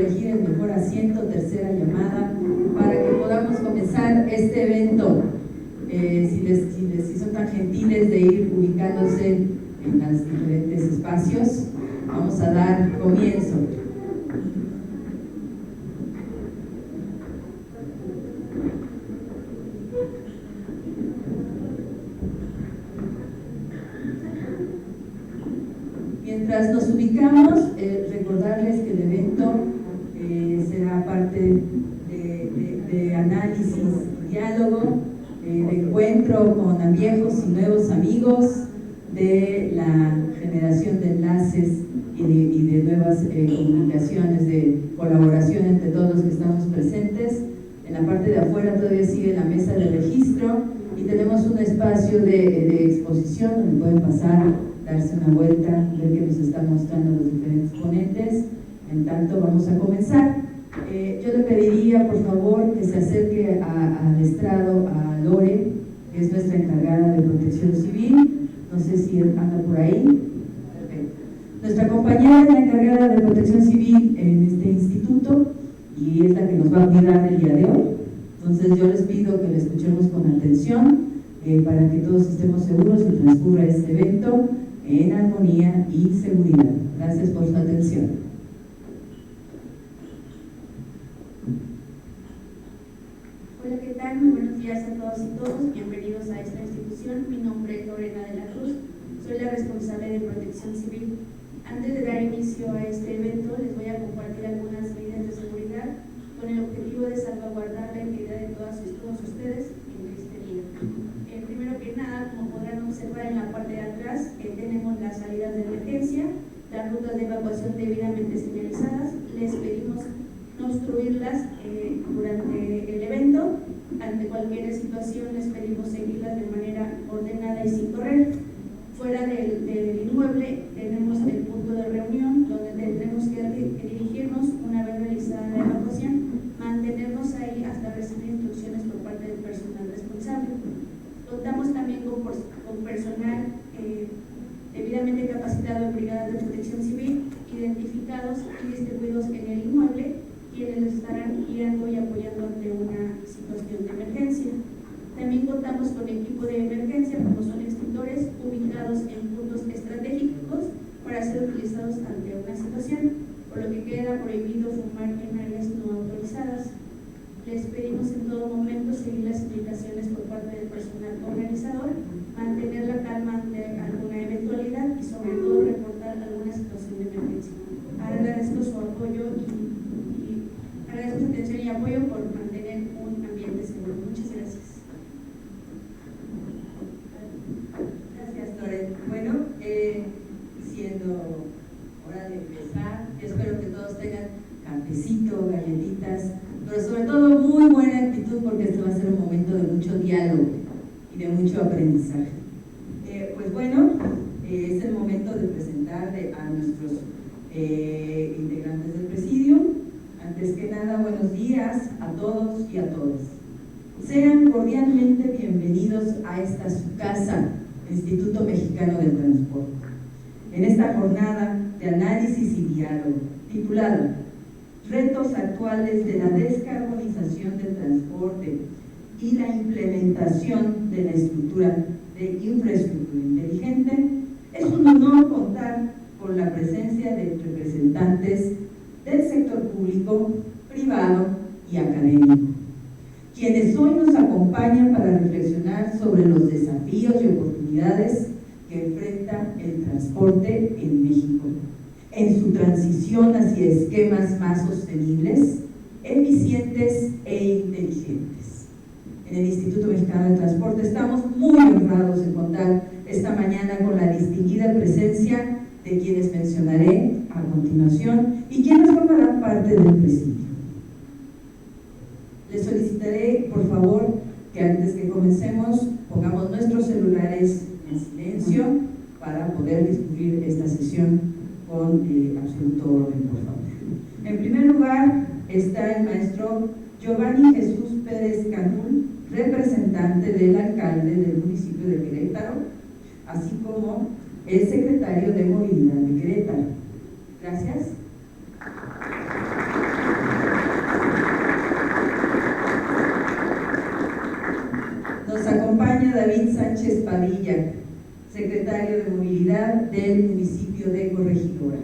elegir el mejor asiento, tercera llamada, para que podamos comenzar este evento. Si son tan gentiles de ir ubicándose en los diferentes espacios, vamos a dar comienzo. Mientras nos ubicamos, recordarles que el evento será parte de análisis, diálogo, de encuentro con viejos y nuevos amigos, de la generación de enlaces y de nuevas comunicaciones, de colaboración entre todos los que estamos presentes. En la parte de afuera todavía sigue la mesa de registro y tenemos un espacio de exposición donde pueden pasar, darse una vuelta, ver qué nos están mostrando los diferentes ponentes. En tanto, vamos a comenzar. Yo le pediría, por favor, que se acerque al estrado a Lore, que es nuestra encargada de protección civil. No sé si anda por ahí. Perfecto. Nuestra compañera es la encargada de protección civil en este instituto y es la que nos va a cuidar el día de hoy. Entonces, yo les pido que la escuchemos con atención para que todos estemos seguros y transcurra este evento en armonía y seguridad. Gracias por su atención. Hola, ¿qué tal? Muy buenos días a todos y todas. Bienvenidos a esta institución. Mi nombre es Lorena de la Cruz. Soy la responsable de protección civil. Antes de dar inicio a este evento, les voy a compartir algunas medidas de seguridad con el objetivo de salvaguardar la integridad de todas y todos ustedes en este día. Primero que nada, como podrán observar en la parte de atrás, tenemos las salidas de emergencia, las rutas de evacuación debidamente señalizadas. Les pedimos no obstruirlas durante el evento. Ante cualquier situación les pedimos seguirlas de manera ordenada y sin correr. Fuera del inmueble tenemos el punto de reunión donde tendremos que dirigirnos una vez realizada la evacuación, mantenernos ahí hasta recibir instrucciones por parte del personal responsable. Contamos también con personal debidamente capacitado en brigadas de protección civil, identificados y distribuidos en el inmueble, quienes les estarán guiando y apoyando ante una situación de emergencia. También contamos con equipo de emergencia, como son extintores, ubicados en puntos estratégicos para ser utilizados ante una situación, por lo que queda prohibido fumar en áreas no autorizadas. Les pedimos en todo momento seguir las indicaciones por parte del personal organizador, mantener la calma ante alguna eventualidad y sobre todo reportar alguna situación de emergencia. Agradezco su apoyo y agradezco su atención y apoyo por mantener un ambiente seguro. Muchas gracias. Gracias, Lore. Bueno, siendo hora de empezar, yo espero que todos tengan cafecito, galletitas, pero sobre todo muy buena actitud, porque este va a ser un momento de mucho diálogo y de mucho aprendizaje. Pues bueno, es el momento de presentar a nuestros integrantes del presidium. Antes que nada, buenos días a todos y a todas. Sean cordialmente bienvenidos a esta su casa, el Instituto Mexicano del Transporte, en esta jornada de análisis y diálogo, titulada Retos actuales de la descarbonización del transporte y la implementación de la estructura de infraestructura inteligente. Es un honor contar con la presencia de representantes del sector público, privado y académico, quienes hoy nos acompañan para reflexionar sobre los desafíos y oportunidades que enfrenta el transporte en México, en su transición hacia esquemas más sostenibles, eficientes e inteligentes. En el Instituto Mexicano del Transporte estamos muy honrados de contar esta mañana con la distinguida presencia de quienes mencionaré a continuación y quienes formarán parte del presidio. Les solicitaré, por favor, que antes que comencemos pongamos nuestros celulares en silencio para poder discurrir esta sesión con absoluto orden, por favor. En primer lugar está el maestro Giovanni Jesús Pérez Canul, representante del alcalde del municipio de Querétaro, así como el secretario de Movilidad de Querétaro. Gracias. Sánchez Padilla, secretario de Movilidad del municipio de Corregidora.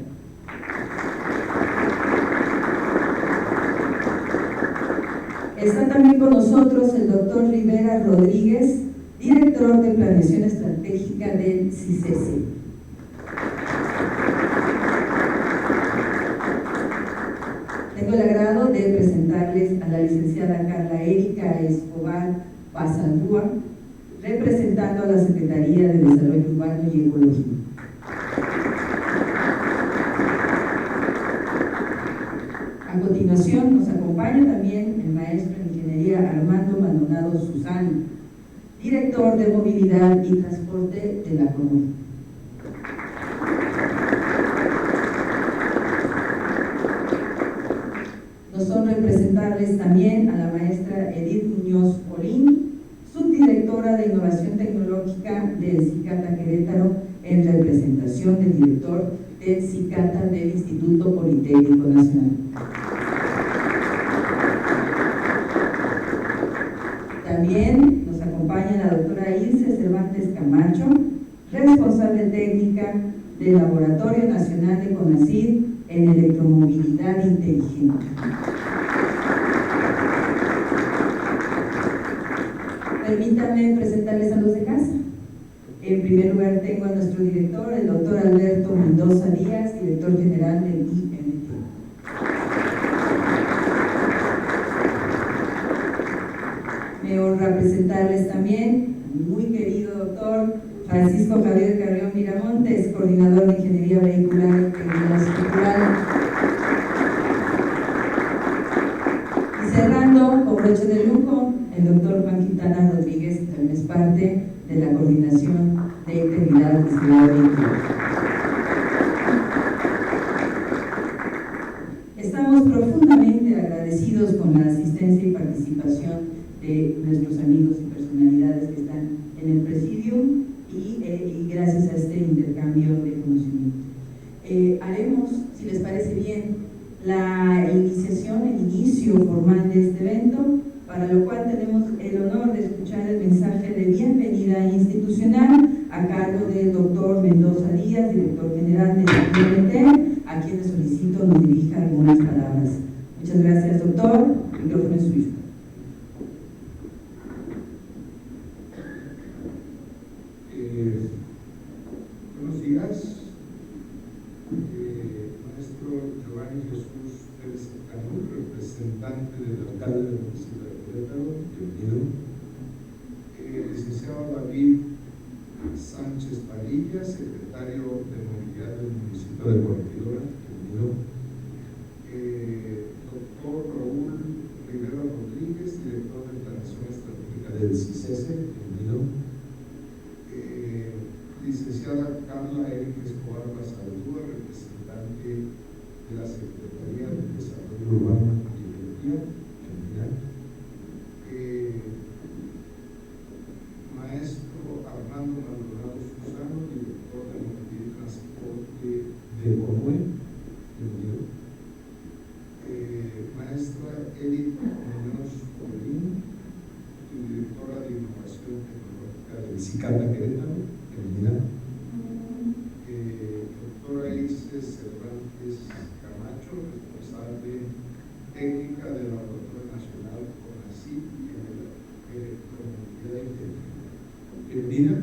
Está también con nosotros el doctor Rivera Rodríguez, director de Planeación Estratégica del CICESE. Tengo el agrado de presentarles a la licenciada Carla Erika Escobar Pazaldúa, representando a la Secretaría de Desarrollo Urbano y Ecología. A continuación nos acompaña también el maestro en Ingeniería Armando Maldonado Susano, director de Movilidad y Transporte de la CONUR. Nos honra presentarles también a la maestra Edith Muñoz Olín, subdirectora de Innovación Tecnológica del CICATA Querétaro, en representación del director del CICATA del Instituto Politécnico Nacional. También nos acompaña la doctora Ilse Cervantes Camacho, responsable técnica del Laboratorio Nacional de CONACYT en Electromovilidad Inteligente. Permítanme presentarles a los de casa. En primer lugar tengo a nuestro director, el doctor Alberto Mendoza Díaz, director general del IMT. Me honra presentarles también a mi muy querido doctor Francisco Javier Carrión Miramontes, coordinador de Ingeniería Vehicular y Ingeniería Estructural. Y cerrando, con broche de lujo, el doctor Juan Quintana Rodríguez, que también es parte de la Coordinación de Integridad y Seguridad Vehicular. Estamos profundamente agradecidos con la asistencia y participación de nuestros amigos y personalidades que están en el presidium y gracias a este intercambio de conocimiento. Haremos, si les parece bien, la iniciación, el inicio formal de este evento, para lo cual tenemos el honor de escuchar el mensaje de bienvenida institucional a cargo del doctor Mendoza Díaz, director general del IMT, a quien le solicito nos dirija algunas palabras. Muchas gracias, doctor. El micrófono es suyo. Buenos días, maestro Giovanni Jesús Pérez Canú, representante del alcalde del municipio de Querétaro, bienvenido. Licenciado David Sánchez Padilla, secretario de Movilidad del municipio de Corregidora, bienvenido. Doctor Raúl Rivera Rodríguez, director de Planeación Estratégica del CICESE, bienvenido. Licenciada Carla Erika Escobar Pazaldúa, representante de la Secretaría de Desarrollo Urbano y Ecología, maestro Armando Maldonado Susano, director de Movilidad y Transporte de CONUE, bienvenido. Maestra Edith Muñoz Olín, directora de Innovación Tecnológica del CICATA Querétaro, bienvenida. Doctora Ilse Cervantes Camacho, responsable técnica del Laboratorio Nacional CONACYT en Electromovilidad Inteligente, bienvenida.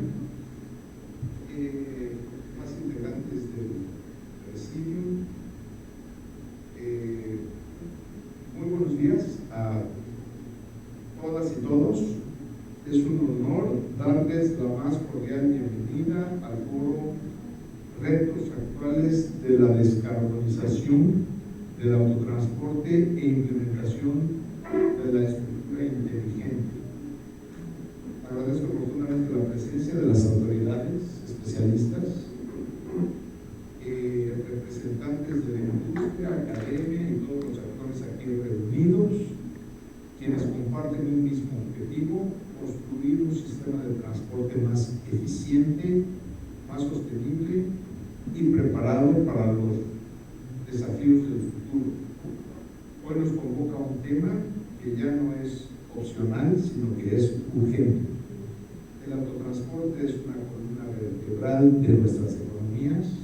Más integrantes del presidium, muy buenos días a todas y todos. Es un honor darles la más cordial bienvenida al foro Retos Actuales de la Descarbonización del Autotransporte e Implementación de la Estructura Inteligente. Agradezco profundamente la presencia de las autoridades, especialistas, representantes de la industria, academia y todos los actores aquí reunidos, quienes comparten un mismo objetivo: construir un sistema de transporte más eficiente, más sostenible y preparado para los desafíos del futuro. Hoy nos convoca un tema que ya no es opcional, sino que es urgente: El autotransporte es una columna vertebral de nuestras economías,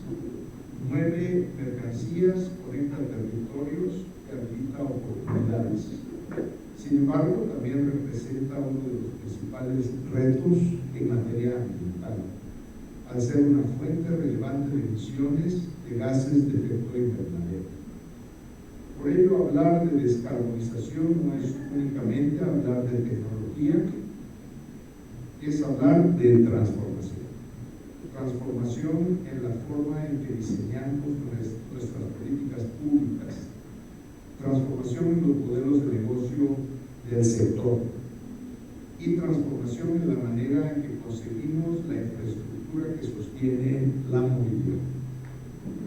mueve mercancías, conecta territorios y habilita oportunidades. Sin embargo, también representa uno de los principales retos en materia ambiental, al ser una fuente relevante de emisiones de gases de efecto invernadero. Por ello, hablar de descarbonización no es únicamente hablar de tecnología, es hablar de transformación. Transformación en la forma en que diseñamos nuestras políticas públicas, transformación en los modelos de negocio del sector y transformación en la manera en que conseguimos la infraestructura que sostiene la movilidad.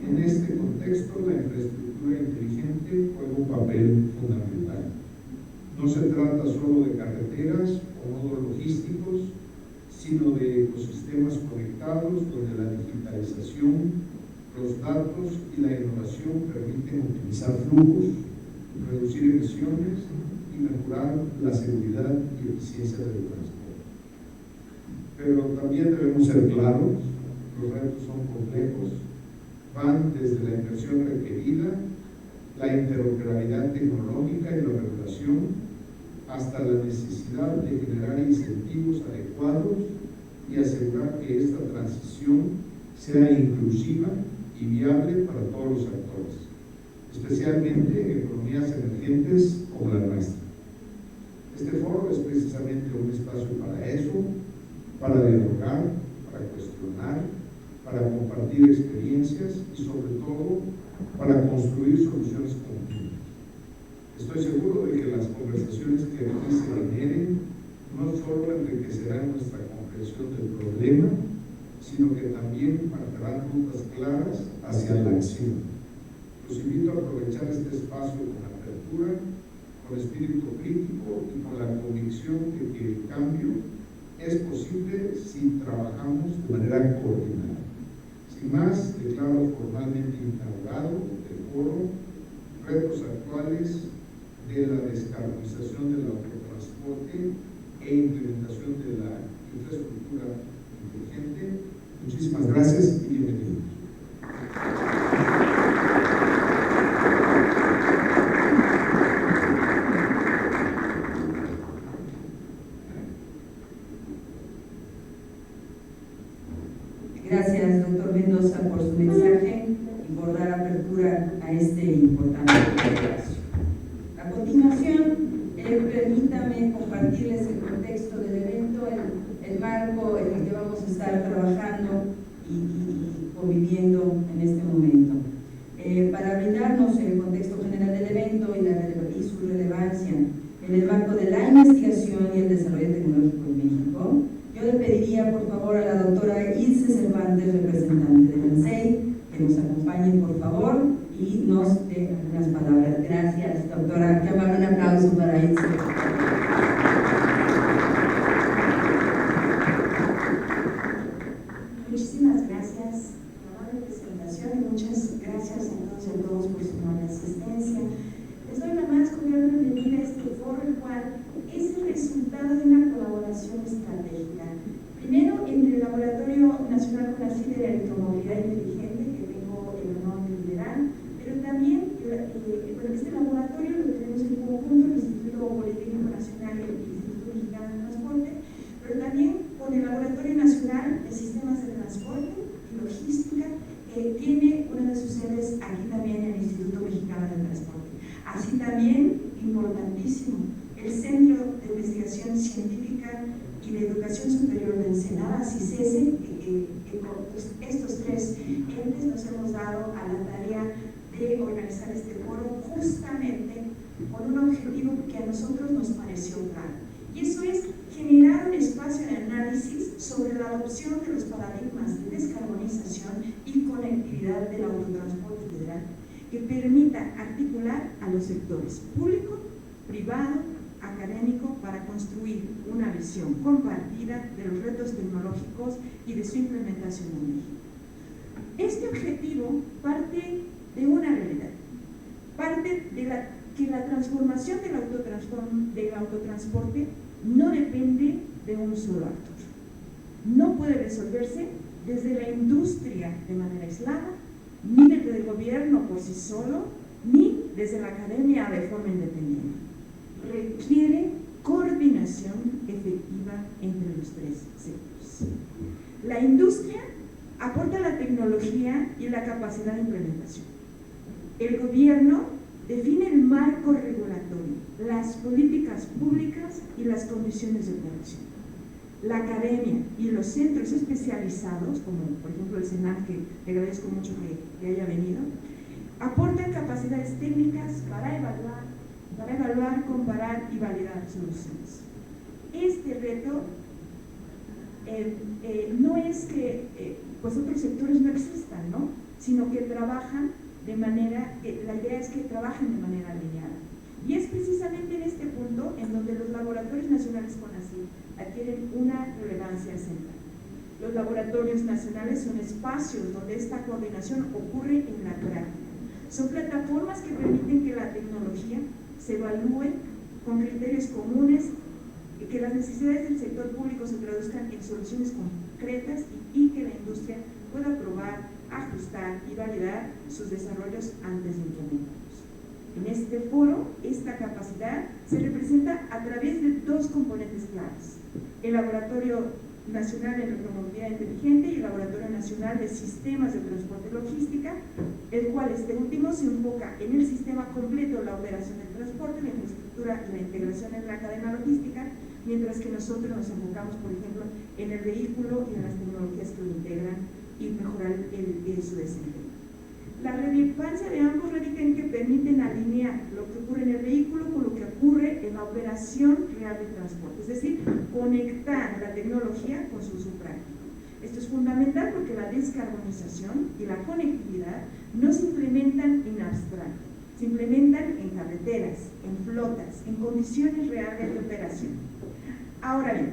En este contexto, la infraestructura inteligente juega un papel fundamental. No se trata solo de carreteras o nodos logísticos, sino de ecosistemas conectados donde la digitalización, los datos y la innovación permiten optimizar flujos, reducir emisiones y mejorar la seguridad y eficiencia del transporte. Pero también debemos ser claros, los retos son complejos, van desde la inversión requerida, la interoperabilidad tecnológica y la regulación, hasta la necesidad de generar incentivos adecuados y asegurar que esta transición sea inclusiva y viable para todos los actores, especialmente en economías emergentes como la nuestra. Este foro es precisamente un espacio para eso, para dialogar, para cuestionar, para compartir experiencias y sobre todo para construir soluciones conjuntas. Estoy seguro de que las conversaciones que aquí se generen no solo enriquecerán nuestra comprensión del problema, sino que también marcarán rutas claras hacia la acción. Los invito a aprovechar este espacio con apertura, con espíritu crítico y con la convicción de que el cambio es posible si trabajamos de manera coordinada. Sin más, declaro formalmente inaugurado el foro Retos actuales de la descarbonización del autotransporte e implementación de la infraestructura inteligente. Muchísimas gracias y bienvenidos. Gracias, doctor Mendoza, por su mensaje y por dar apertura a este importante espacio. A continuación, permítame compartirles el contexto del evento, el marco en el que vamos a estar trabajando y conviviendo en este momento. Para brindarnos el contexto general del evento y su relevancia en el marco de la investigación y el desarrollo tecnológico en México, yo le pediría por favor a la doctora Ilse Cervantes, representante de ANSEI, que nos acompañe por favor y nos dé algunas palabras. Gracias, doctora. Que un aplauso para Ilse. Muchísimas gracias por la amable presentación y muchas gracias a todos por su amable asistencia. Les doy la más cordial bienvenida a este foro, el cual es el resultado de una colaboración estratégica. Primero, entre el Laboratorio Nacional CONACYT de Electromovilidad Inteligente, que tengo el honor de liderar, pero también, este laboratorio lo tenemos en conjunto, el Instituto Politécnico Nacional y el Instituto Mexicano de Transporte, pero también con el Laboratorio Nacional de Sistemas de Transporte y Logística, que tiene una de sus sedes aquí también en el Instituto Mexicano de Transporte. Así también, importantísimo, el Centro de Investigación Científica y de Educación Superior de Ensenada, CICESE, que con estos tres entes nos hemos dado a la tarea de organizar este foro justamente con un objetivo que a nosotros nos pareció claro. Y eso es generar un espacio de análisis sobre la adopción de los paradigmas de descarbonización y conectividad del autotransporte federal, que permita articular a los sectores público, privado, académico para construir una visión compartida de los retos tecnológicos y de su implementación en México. Este objetivo parte de una realidad, parte de que la transformación del autotransporte no depende de un solo actor. no puede resolverse desde la industria de manera aislada, ni desde el gobierno por sí solo, ni desde la academia de forma independiente. Requiere coordinación efectiva entre los tres sectores. La industria aporta la tecnología y la capacidad de implementación. El gobierno define el marco regulatorio, las políticas públicas y las condiciones de operación. La academia y los centros especializados, como por ejemplo el SENAC, que le agradezco mucho que haya venido, aportan capacidades técnicas para evaluar, comparar y validar soluciones. Este reto no es que pues otros sectores no existan, ¿no? Sino que trabajan de manera, la idea es que trabajen de manera alineada. Y es precisamente en este punto en donde los laboratorios nacionales CONACYT adquieren una relevancia central. Los laboratorios nacionales son espacios donde esta coordinación ocurre en la práctica. Son plataformas que permiten que la tecnología se evalúe con criterios comunes y que las necesidades del sector público se traduzcan en soluciones concretas y que la industria pueda probar, ajustar y validar sus desarrollos antes de implementarlos. En este foro, esta capacidad se representa a través de dos componentes claves: el Laboratorio Nacional de Electromovilidad Inteligente y el Laboratorio Nacional de Sistemas de Transporte y Logística, el cual este último se enfoca en el sistema completo, la operación del transporte, la infraestructura y la integración en la cadena logística, mientras que nosotros nos enfocamos, por ejemplo, en el vehículo y en las tecnologías que lo integran y mejorar su desempeño. La relevancia de ambos radica en que permiten alinear lo que ocurre en el vehículo con lo que ocurre en la operación real del transporte, es decir, conectar la tecnología con su uso práctico. Esto es fundamental porque la descarbonización y la conectividad no se implementan en abstracto, se implementan en carreteras, en flotas, en condiciones reales de operación. Ahora bien,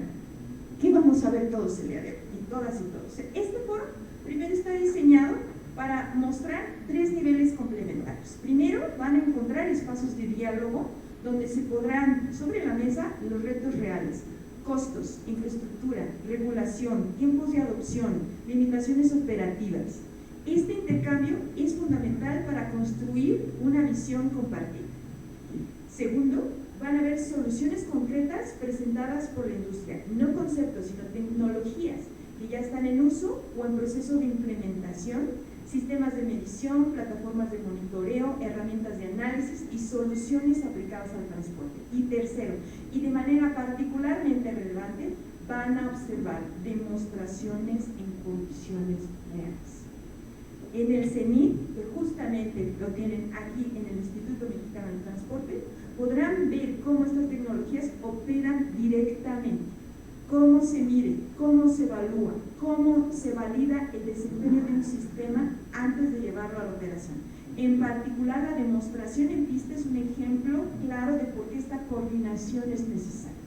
¿qué vamos a ver todos el día de hoy? Y todas y todos. Este foro primero está diseñado para mostrar tres niveles complementarios. Primero, van a encontrar espacios de diálogo donde se podrán sobre la mesa los retos reales: costos, infraestructura, regulación, tiempos de adopción, limitaciones operativas. Este intercambio es fundamental para construir una visión compartida. Segundo, van a haber soluciones concretas presentadas por la industria, no conceptos, sino tecnologías que ya están en uso o en proceso de implementación, sistemas de medición, plataformas de monitoreo, herramientas de análisis y soluciones aplicadas al transporte. Y tercero, y de manera particularmente relevante, van a observar demostraciones en condiciones reales. En el CENIT, que justamente lo tienen aquí en el Instituto Mexicano del Transporte, podrán ver cómo estas tecnologías operan directamente, cómo se mide, cómo se evalúa, cómo se valida el desempeño de un sistema antes de llevarlo a la operación. En particular, la demostración en pista es un ejemplo claro de por qué esta coordinación es necesaria.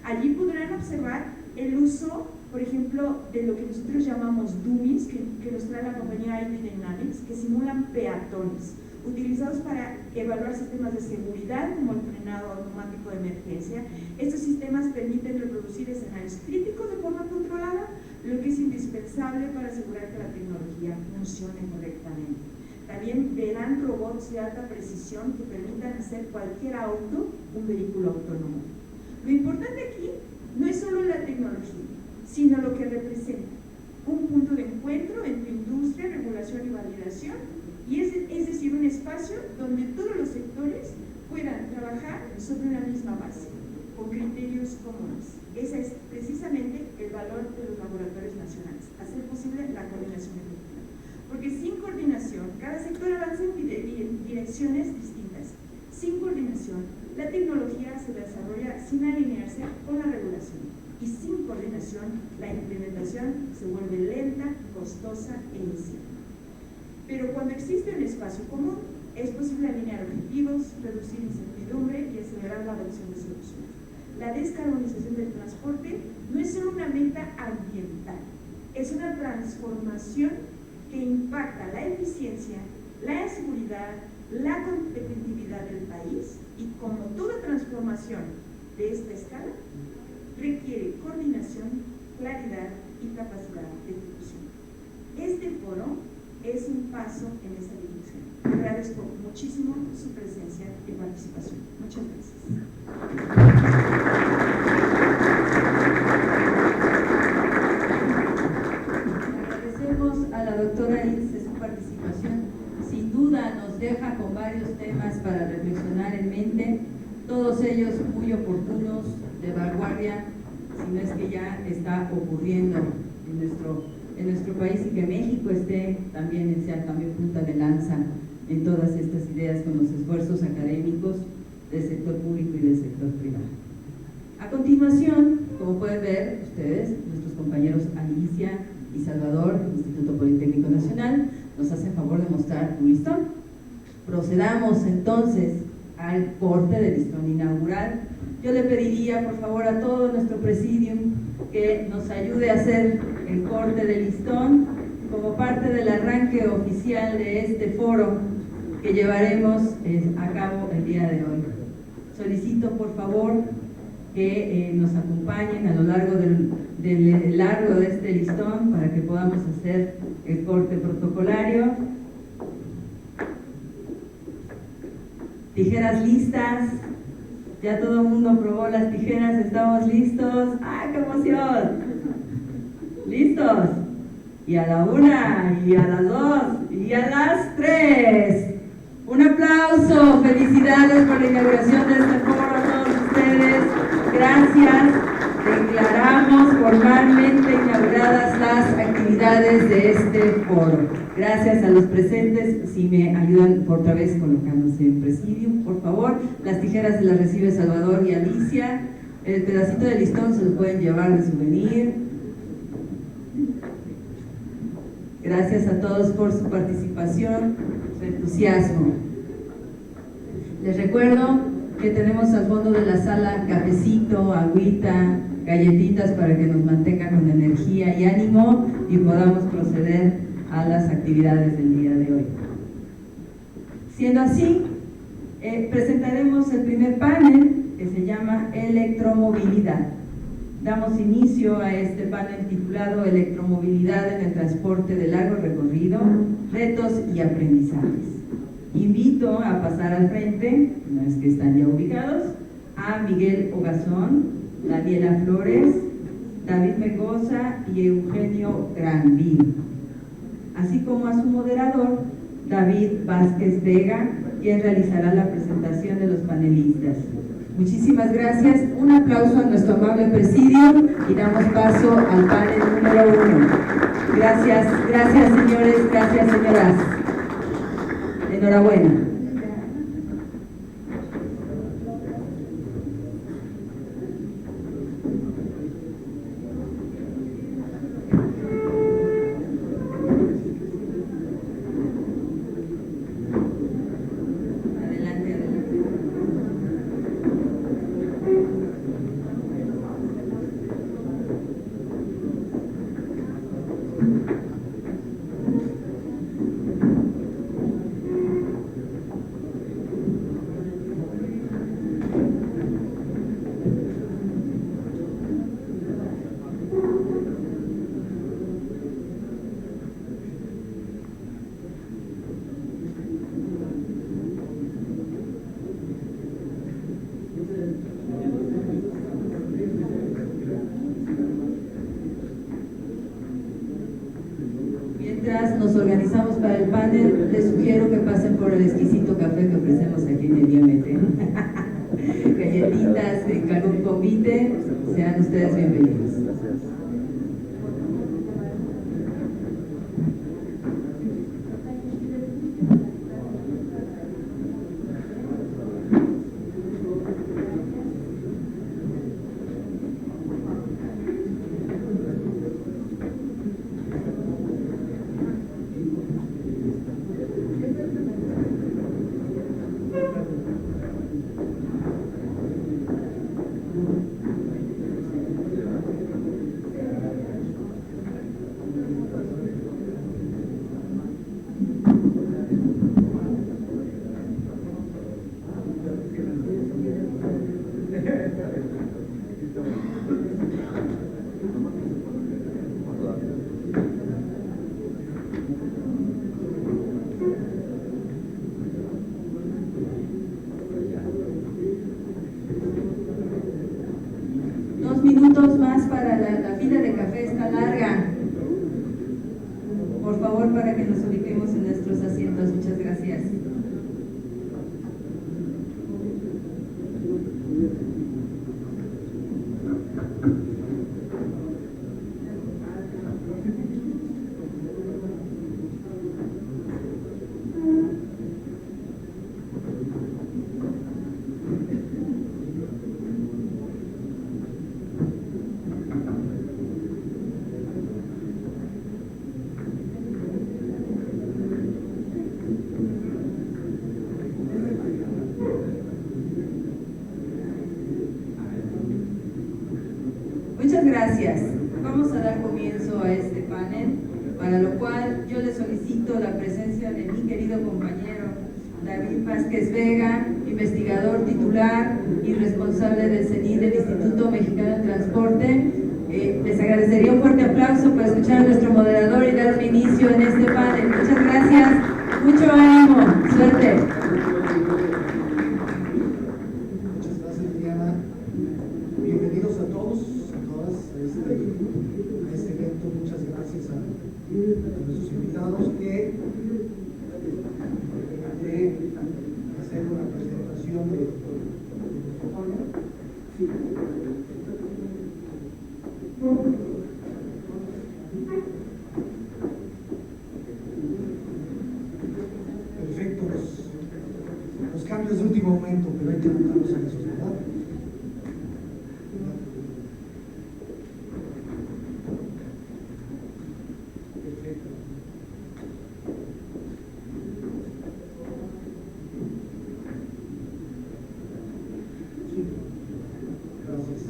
Allí podrán observar el uso, por ejemplo, de lo que nosotros llamamos dummies, que nos trae la compañía ID Dynamics, que simulan peatones, utilizados para evaluar sistemas de seguridad como el frenado automático de emergencia. Estos sistemas permiten reproducir escenarios críticos de forma controlada, lo que es indispensable para asegurar que la tecnología funcione correctamente. También verán robots de alta precisión que permitan hacer cualquier auto un vehículo autónomo. Lo importante aquí no es solo la tecnología, sino lo que representa: un punto de encuentro entre industria, regulación y validación, y es decir, un espacio donde todos los sectores puedan trabajar sobre una misma base, con criterios comunes. Ese es precisamente el valor de los laboratorios nacionales, hacer posible la coordinación efectiva. Porque sin coordinación, cada sector avanza en direcciones distintas. Sin coordinación, la tecnología se desarrolla sin alinearse con la regulación. Y sin coordinación, la implementación se vuelve lenta, costosa e incierta. Pero cuando existe un espacio común, es posible alinear objetivos, reducir incertidumbre y acelerar la adopción de soluciones. La descarbonización del transporte no es solo una meta ambiental, es una transformación que impacta la eficiencia, la seguridad, la competitividad del país, y como toda transformación de esta escala, requiere coordinación, claridad y capacidad de ejecución. Este foro es un paso en esa dirección. Agradezco muchísimo su presencia y participación. Muchas gracias. Agradecemos a la doctora Ilse su participación. Sin duda nos deja con varios temas para reflexionar en mente, todos ellos muy oportunos, de vanguardia, si no es que ya está ocurriendo en nuestro país, y que México sea también punta de lanza en todas estas ideas con los esfuerzos académicos del sector público y del sector privado. A continuación, como pueden ver ustedes, nuestros compañeros Alicia y Salvador del Instituto Politécnico Nacional nos hacen favor de mostrar un listón. Procedamos entonces al corte del listón inaugural. Yo le pediría por favor a todo nuestro presidium que nos ayude a hacer el corte del listón como parte del arranque oficial de este foro que llevaremos a cabo el día de hoy. Solicito por favor que nos acompañen a lo largo del largo de este listón para que podamos hacer el corte protocolario. Tijeras listas. Ya todo el mundo probó las tijeras, ¿estamos listos? ¡Ay, qué emoción! ¿Listos? Y a la 1, y a las 2, y a las 3. Un aplauso, felicidades por la inauguración de este foro a todos ustedes. Gracias. Declaramos formalmente inauguradas las actividades de este foro. Gracias a los presentes. Si me ayudan otra vez colocándose en presidium, por favor. Las tijeras se las recibe Salvador y Alicia. El pedacito de listón se lo pueden llevar de souvenir. Gracias a todos por su participación, su entusiasmo. Les recuerdo que tenemos al fondo de la sala cafecito, agüita, galletitas para que nos mantengan con energía y ánimo y podamos proceder a las actividades del día de hoy. Siendo así, presentaremos el primer panel que se llama Electromovilidad. Damos inicio a este panel titulado Electromovilidad en el transporte de largo recorrido, retos y aprendizajes. Invito a pasar al frente, una vez que están ya ubicados, a Miguel Ogazón, Daniela Flores, David Megoza y Eugenio Granville, así como a su moderador, David Vázquez Vega, quien realizará la presentación de los panelistas. Muchísimas gracias, un aplauso a nuestro amable presidio y damos paso al panel número 1. Gracias señores, gracias señoras. Enhorabuena. Mientras nos organizamos para el panel, les sugiero que pasen por el exquisito café que ofrecemos aquí en el IMT. Galletitas de Calum Convite, sean ustedes bienvenidos. 2 minutos más para la fila de café está larga. Por favor, para que nos ubiquemos en nuestros asientos. Muchas gracias. Muchas gracias. Vamos a dar comienzo a este panel, para lo cual yo le solicito la presencia de mi querido compañero David Vázquez Vega, investigador titular y responsable del CENI del Instituto Mexicano de Transporte. Les agradecería un fuerte aplauso para escuchar a nuestro moderador y dar un inicio en este panel. Muchas gracias, mucho ánimo, suerte. Muchas gracias, Diana. Bienvenidos a todos, a todas a este evento. Muchas gracias a nuestros invitados que hacer una presentación de nuestro panel. Perfecto, los cambios de último momento, pero hay que adaptarlos a eso, ¿verdad? Perfecto. Sí. Gracias.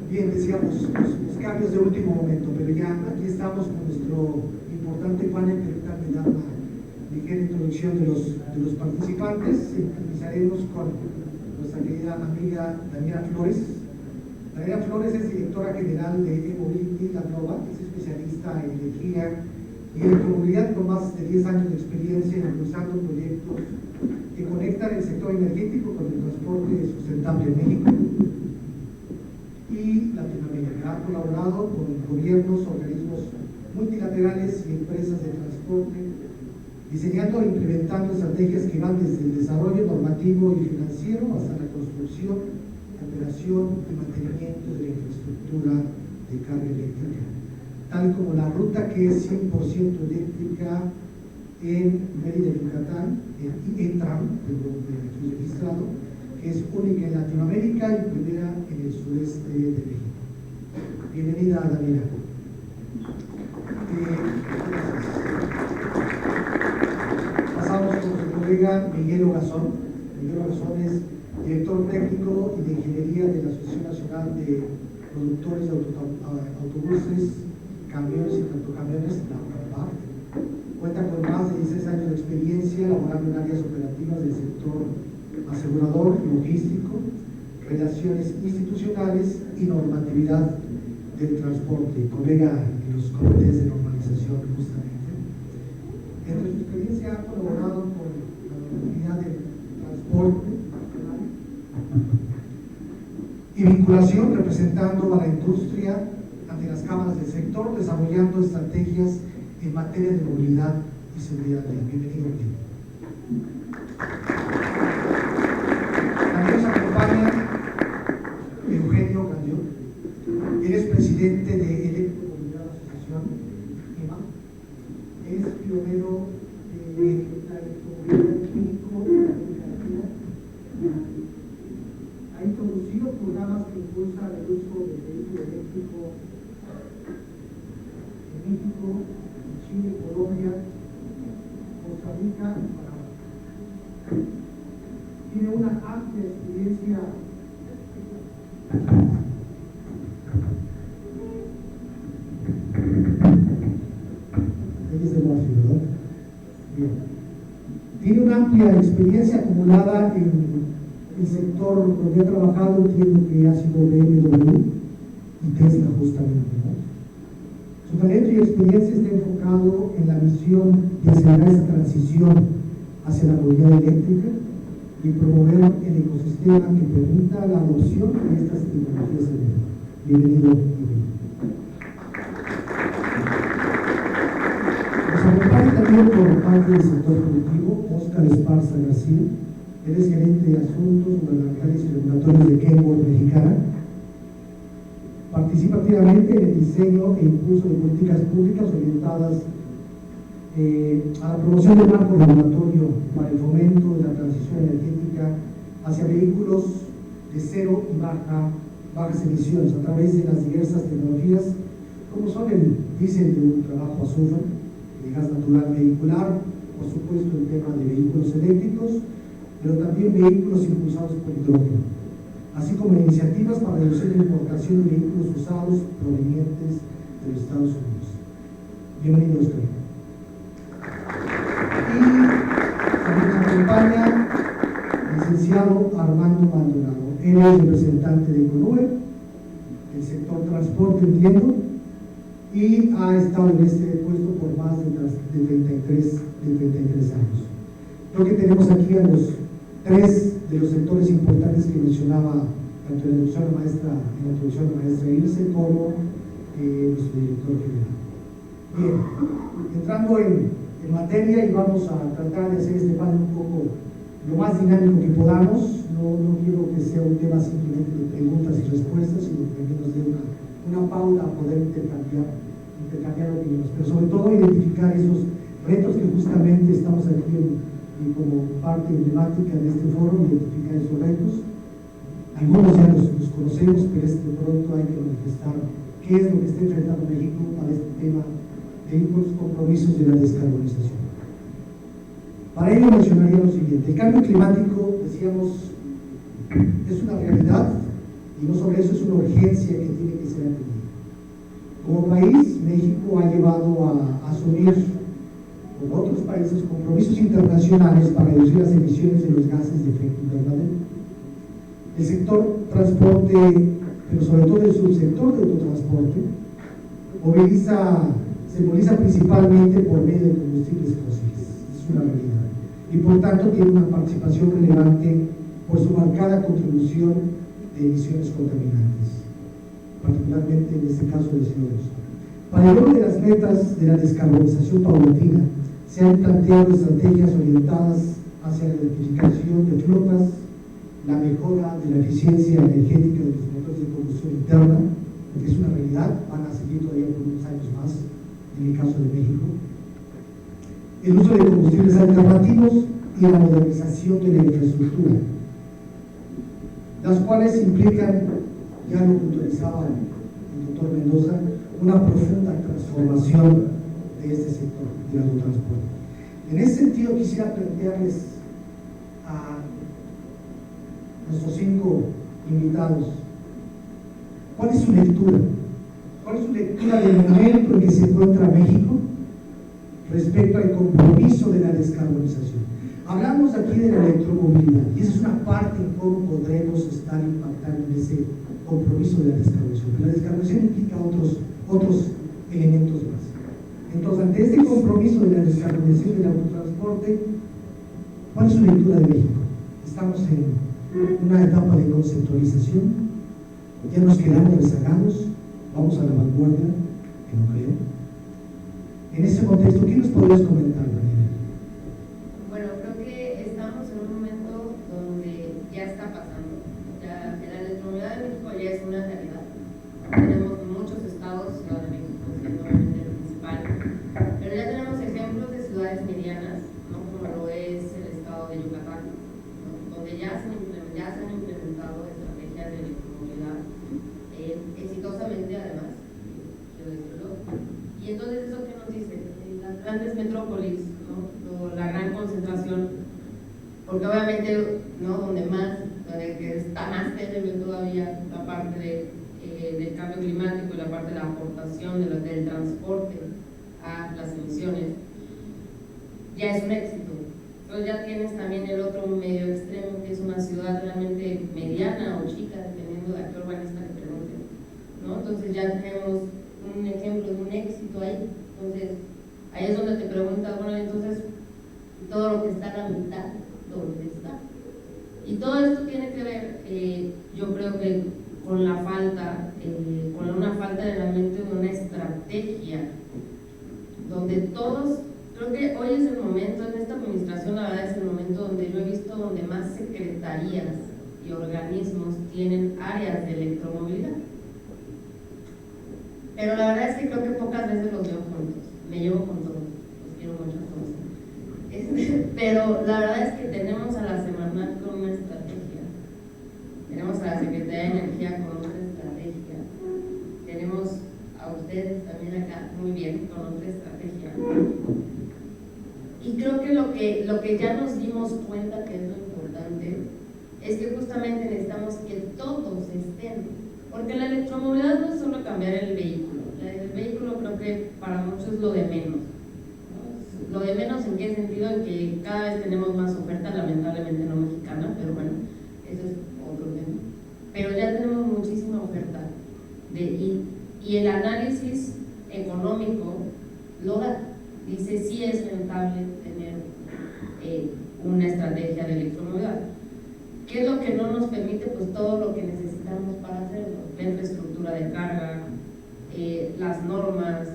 Bien, decíamos los cambios de último momento, pero ya aquí estamos con nuestro importante panel que ahorita me da una ligera introducción de los participantes. Empezaremos con nuestra querida amiga Daniela Flores. Daniela Flores es directora general de e-Mobility La Nova, es especialista en energía y electromovilidad con más de 10 años de experiencia impulsando proyectos que conectan el sector energético con el transporte sustentable en México y Latinoamérica. Ha colaborado con gobiernos, organismos multilaterales y empresas de transporte, diseñando e implementando estrategias que van desde el desarrollo normativo y financiero hasta la construcción, operación y mantenimiento de la infraestructura de carga eléctrica, tal como la ruta que es 100% eléctrica en Mérida, Yucatán, en ETRAM, aquí registrado, que es única en Latinoamérica y primera en el sureste de México. Bienvenida, Daniela. Pasamos con su colega Miguel Ogazón. Miguel Ogazón es director técnico y de ingeniería de la Asociación Nacional de Productores de Autobuses, Camiones y Tractocamiones, la ANTAP. Cuenta con más de 16 años de experiencia laborando en áreas operativas del sector asegurador, logístico, relaciones institucionales y normatividad del transporte, colega en los comités de normalización justamente. Entre su experiencia ha colaborado con la normatividad del transporte y vinculación, representando a la industria ante las cámaras del sector, desarrollando estrategias en materia de movilidad y seguridad. Bienvenido. También nos acompaña Eugenio Gandión. Él es presidente de Electromovilidad Asociación EMA. Es pionero de la electromovilidad en México y en América Latina. eléctrico en México, Chile, Colombia, Costa Rica, Panamá. Tiene una amplia experiencia Tiene una amplia experiencia acumulada en el sector donde ha trabajado, entiendo que ha sido BMW y Tesla justamente, ¿no? Su talento y experiencia está enfocado en la misión de acelerar esta transición hacia la movilidad eléctrica y promover el ecosistema que permita la adopción de estas tecnologías. Bienvenido, Nos acompaña también por parte del sector productivo Óscar Esparza García. Él es gerente de asuntos gubernamentales y regulatorios de Kenworth Mexicana. Participa activamente en el diseño e impulso de políticas públicas orientadas a la promoción del marco regulatorio para el fomento de la transición energética hacia vehículos de cero y bajas emisiones a través de las diversas tecnologías, como son el diésel de un trabajo azufre, el gas natural vehicular, por supuesto el tema de vehículos eléctricos, pero también vehículos impulsados por hidrógeno, así como iniciativas para reducir la importación de vehículos usados provenientes de los Estados Unidos. Bienvenido, Oscar. Y también nos acompaña el licenciado Armando Maldonado. Él es representante de CONUE, del sector transporte, entiendo, y ha estado en este puesto por más de 33 años. Creo que tenemos aquí a los tres de los sectores importantes que mencionaba tanto en la introducción de la maestra Ilse como nuestro director general. Bien, entrando en materia, y vamos a tratar de hacer este panel un poco lo más dinámico que podamos. No quiero que sea un tema simplemente de preguntas y respuestas, sino que nos dé una pauta a poder intercambiar opiniones, pero sobre todo identificar esos retos que justamente estamos aquí y como parte emblemática de este foro, identificar esos retos. Algunos ya los conocemos, pero de pronto hay que manifestar qué es lo que está enfrentando México para este tema de los compromisos de la descarbonización. Para ello mencionaría lo siguiente: el cambio climático, decíamos, es una realidad, y no solo eso, es una urgencia que tiene que ser atendida. Como país, México ha llevado a asumir con otros países compromisos internacionales para reducir las emisiones de los gases de efecto invernadero. El sector transporte, pero sobre todo el subsector de autotransporte, se moviliza principalmente por medio de combustibles fósiles. Es una realidad. Y por tanto tiene una participación relevante por su marcada contribución de emisiones contaminantes, particularmente en este caso de CO2. Para el logro de las metas de la descarbonización paulatina, se han planteado estrategias orientadas hacia la electrificación de flotas, la mejora de la eficiencia energética de los motores de combustión interna, porque es una realidad, van a seguir todavía por unos años más, en el caso de México, el uso de combustibles alternativos y la modernización de la infraestructura, las cuales implican, ya lo puntualizaba el doctor Mendoza, una profunda transformación de este sector del autotransporte. En ese sentido quisiera plantearles a nuestros 5 invitados, ¿cuál es su lectura? ¿Cuál es su lectura del momento en que se encuentra México respecto al compromiso de la descarbonización? Hablamos aquí de la electromovilidad, y esa es una parte en cómo podremos estar impactando en ese compromiso de la descarbonización. La descarbonización implica otros elementos más. Entonces, ante este compromiso de la descarbonización del autotransporte, ¿cuál es su lectura de México? Estamos en una etapa de conceptualización, ya nos quedamos rezagados, vamos a la vanguardia, que no creo. En ese contexto, ¿qué nos podrías comentar, Daniela? Bueno, creo que estamos en un momento donde ya está pasando. Ya la electromovilidad de México ya es una realidad. Tenemos muchos estados, Ciudad de México siendo obviamente el principal, pero ya tenemos ejemplos de ciudades medianas, ¿no? Como lo es el estado de Yucatán, ¿no? Donde ya se han implementado estrategias de electromovilidad exitosamente, además metrópolis, ¿no? La gran concentración, porque obviamente, ¿no? donde que está más terrible todavía la parte del cambio climático y la parte de la aportación del transporte a las emisiones, ya es un éxito. Entonces ya tienes también el otro medio extremo, que es una ciudad realmente mediana o chica, dependiendo de a qué urbanista le pregunten, ¿no? Entonces ya tenemos un ejemplo de un éxito ahí. Entonces ahí es donde te preguntas, bueno, entonces todo lo que está a la mitad, ¿dónde está? Y todo esto tiene que ver, yo creo que con la falta, con una falta realmente de una estrategia, donde todos, creo que hoy es el momento, en esta administración la verdad es el momento donde yo he visto donde más secretarías y organismos tienen áreas de electromovilidad. Pero la verdad es que creo que pocas veces los veo juntos, me llevo con todos, los quiero mucho a todos. Pero la verdad es que tenemos a la Semarnat con una estrategia, tenemos a la Secretaría de Energía con otra estrategia, tenemos a ustedes también acá muy bien con otra estrategia. Y creo que lo que ya nos dimos cuenta que es lo importante es que justamente necesitamos que todos estén, porque la electromovilidad no es solo cambiar el vehículo. El vehículo creo que para muchos es lo de menos, ¿no? Lo de menos en qué sentido, en que cada vez tenemos más oferta, lamentablemente no mexicana, pero bueno, eso es otro tema. Pero ya tenemos muchísima oferta y el análisis económico lo da. Dice sí es rentable tener una estrategia de electromovilidad. ¿Qué es lo que no nos permite? Pues todo lo que necesitamos para hacerlo, la infraestructura de carga, las normas,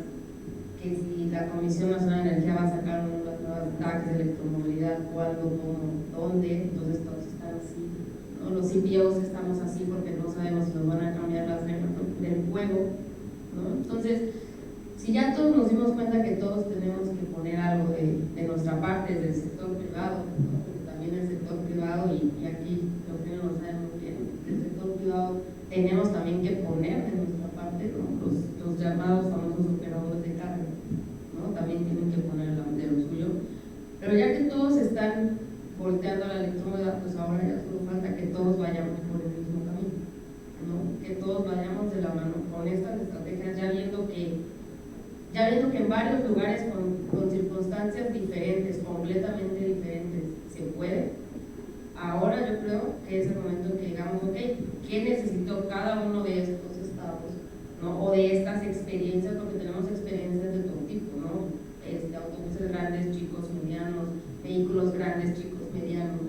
que si la Comisión Nacional de Energía va a sacar unas nuevas tags de electromovilidad, cuándo, cómo, dónde, entonces todos están así, ¿no? Los CPOs estamos así porque no sabemos si nos van a cambiar las reglas del juego, ¿no? Entonces, si ya todos nos dimos cuenta que todos tenemos que poner algo de nuestra parte, desde el sector privado, ¿no? Porque también el sector privado, y aquí Eugenio lo sabe muy bien, el sector privado tenemos también que poner de nuestra parte, ¿no? Los llamados famosos operadores de carga, ¿no? También tienen que poner de lo suyo. Pero ya que todos están volteando a la electromovilidad, pues ahora ya solo falta que todos vayamos por el mismo camino, ¿no? Que todos vayamos de la mano con estas estrategias, ya viendo que en varios lugares con circunstancias diferentes, completamente diferentes, se puede. Ahora yo creo que es el momento en que digamos, ok, ¿qué necesitó cada uno de estos estados, ¿no? O de estas experiencias, porque tenemos experiencias de todo tipo, ¿no? Autobuses grandes, chicos, medianos, vehículos grandes, chicos, medianos.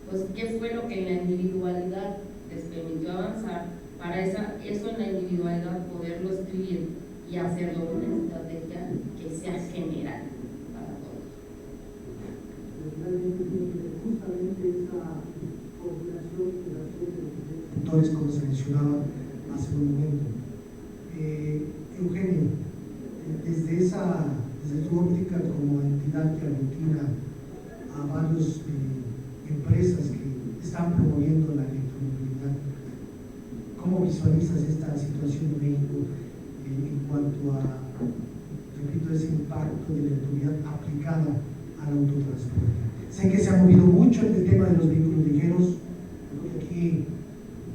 Pues, ¿qué fue lo que en la individualidad les permitió avanzar para eso en la individualidad poderlo escribir y hacerlo una estrategia que sea general para todos? Justamente esa coordinación de las sectores, como se mencionaba hace un momento. Eugenio, desde tu óptica como entidad que aglutina a varias empresas que están promoviendo la electromovilidad, ¿cómo visualizas esta situación de México en cuanto a, repito, ese impacto de la electromovilidad aplicada al autotransporte? Sé que se ha movido mucho el tema de los vehículos ligeros. Creo que aquí